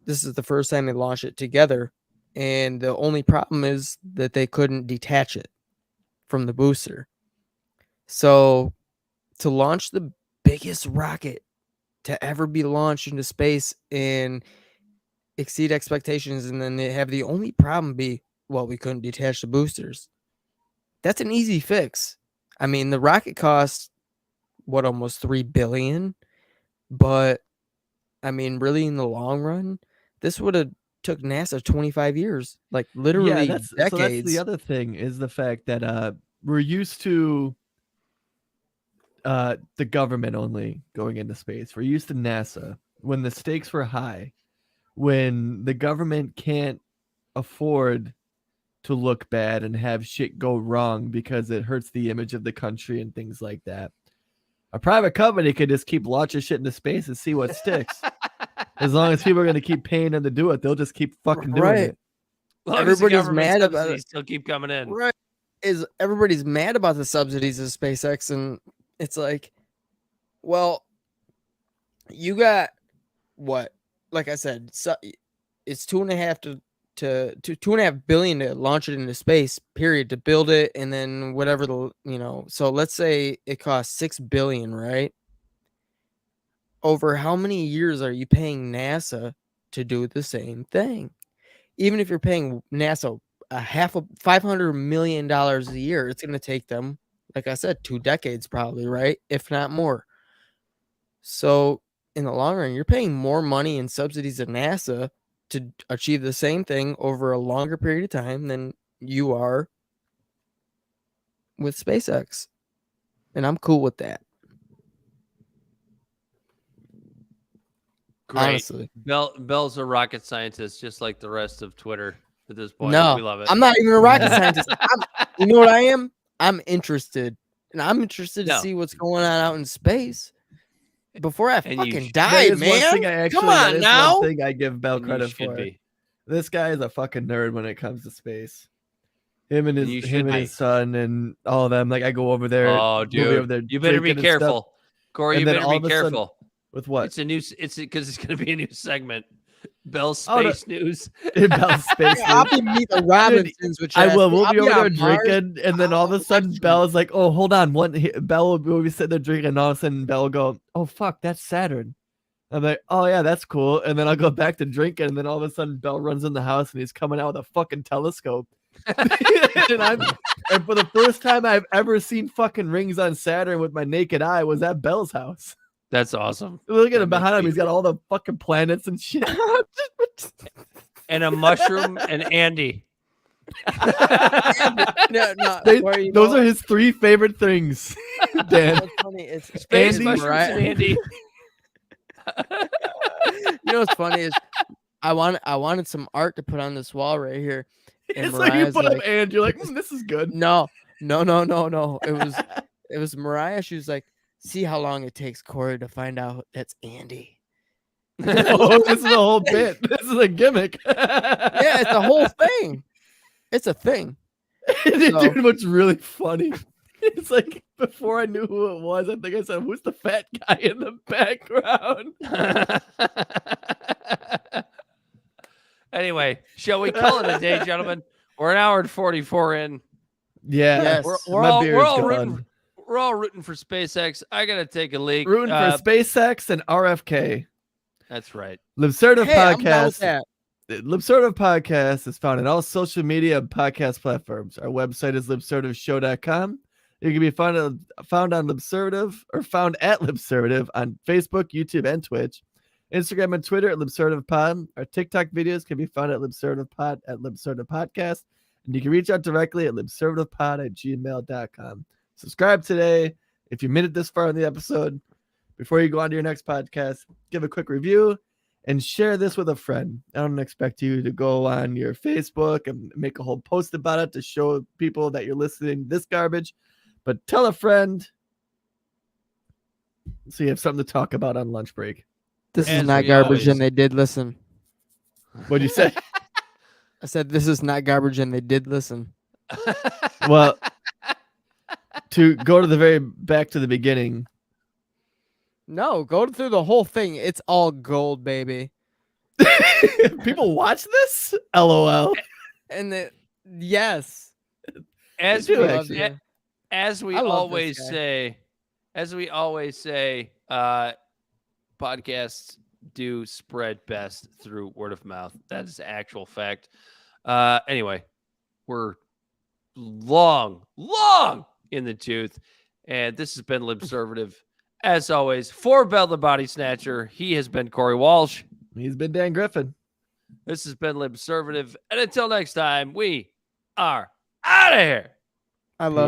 This is the first time they launched it together, and the only problem is that they couldn't detach it from the booster. So to launch the biggest rocket to ever be launched into space and exceed expectations, and then they have the only problem be, well, we couldn't detach the boosters. That's an easy fix. I mean, the rocket cost almost $3 billion, but I mean, really, in the long run, this would have took NASA 25 years, like literally decades. So that's the other thing, is the fact that we're used to the government only going into space. We're used to NASA when the stakes were high, when the government can't afford to look bad and have shit go wrong because it hurts the image of the country and things like that. A private company could just keep launching shit into space and see what sticks. As long as people are going to keep paying them to do it, they'll just keep fucking doing it. Everybody's mad about it. Still keep coming in. Right. Everybody's mad about the subsidies of SpaceX, and it's like, well, you got what? Like I said, it's $2.5 billion to launch it into space, period, to build it, and then whatever so let's say it costs $6 billion, right? Over how many years are you paying NASA to do the same thing? Even if you're paying NASA $500 million a year, it's going to take them, like I said, 2 decades probably, right? If not more. So in the long run, you're paying more money in subsidies to NASA to achieve the same thing over a longer period of time than you are with SpaceX. And I'm cool with that. Great. Honestly. Bell's a rocket scientist, just like the rest of Twitter at this point. No, we love it. I'm not even a rocket scientist. You know what I am? I'm interested. And I'm interested to see what's going on out in space before I fucking die, man. Come on now. One thing I give Bell credit for. This guy is a fucking nerd when it comes to space. Him and his son and all of them. Like, I go over there. Oh, dude, you better be careful, Corey. You better be careful. With what? It's because it's going to be a new segment. Bell's Space News. Bell's Space News. I'll be meet the Robinsons, which I will. We'll be over there drinking, and then all of a sudden, Bell is like, "Oh, hold on." Bell will be sitting there drinking, and all of a sudden, Bell will go, "Oh, fuck, that's Saturn." I'm like, "Oh yeah, that's cool." And then I'll go back to drinking, and then all of a sudden, Bell runs in the house, and he's coming out with a fucking telescope, and for the first time I've ever seen fucking rings on Saturn with my naked eye was at Bell's house. That's awesome. Look at him behind him. He's got all the fucking planets and shit. And a mushroom and Andy. Those are his 3 favorite things. Dan. What's funny is Space Andy, mushrooms and Andy. You know what's funny is I wanted some art to put on this wall right here. And It's like you Mariah's put like, up and you're like, this is good. No. It was Mariah. She was like, see how long it takes Corey to find out that's Andy. Oh, this is a whole bit. This is a gimmick. Yeah, it's a whole thing. It's a thing. Dude, what's really funny? It's like before I knew who it was, I think I said, "Who's the fat guy in the background?" Anyway, shall we call it a day, gentlemen? We're an hour and 44 in. Yeah, Yes. We're all rooting for SpaceX. I gotta take a leak. Rooting for SpaceX and RFK. That's right. Libservative Hey, I'm down with Podcast. that. Libservative Podcast is found on all social media and podcast platforms. Our website is libservativeshow.com. You can be found on Libservative or found at Libservative on Facebook, YouTube, and Twitch. Instagram and Twitter at LibservativePod. Our TikTok videos can be found at LibservativePod at Libservative Podcast. And you can reach out directly at libservativepod@gmail.com. Subscribe today. If you made it this far in the episode, before you go on to your next podcast, give a quick review and share this with a friend. I don't expect you to go on your Facebook and make a whole post about it to show people that you're listening to this garbage, but tell a friend so you have something to talk about on lunch break. This As is not we garbage, always- and they did listen. What'd you say? I said this is not garbage, and they did listen. Well, to go to the very back to the beginning. No, go through the whole thing. It's all gold, baby. People watch this? LOL. And yes, As They do, we, actually. as we I love always this say, podcasts do spread best through word of mouth. That is actual fact. Anyway, we're long in the tooth, and this has been Libservative. As always, for Bell the Body Snatcher, he has been Corey Walsh. He's been Dan Griffin. This has been Libservative, and until next time, we are out of here. I love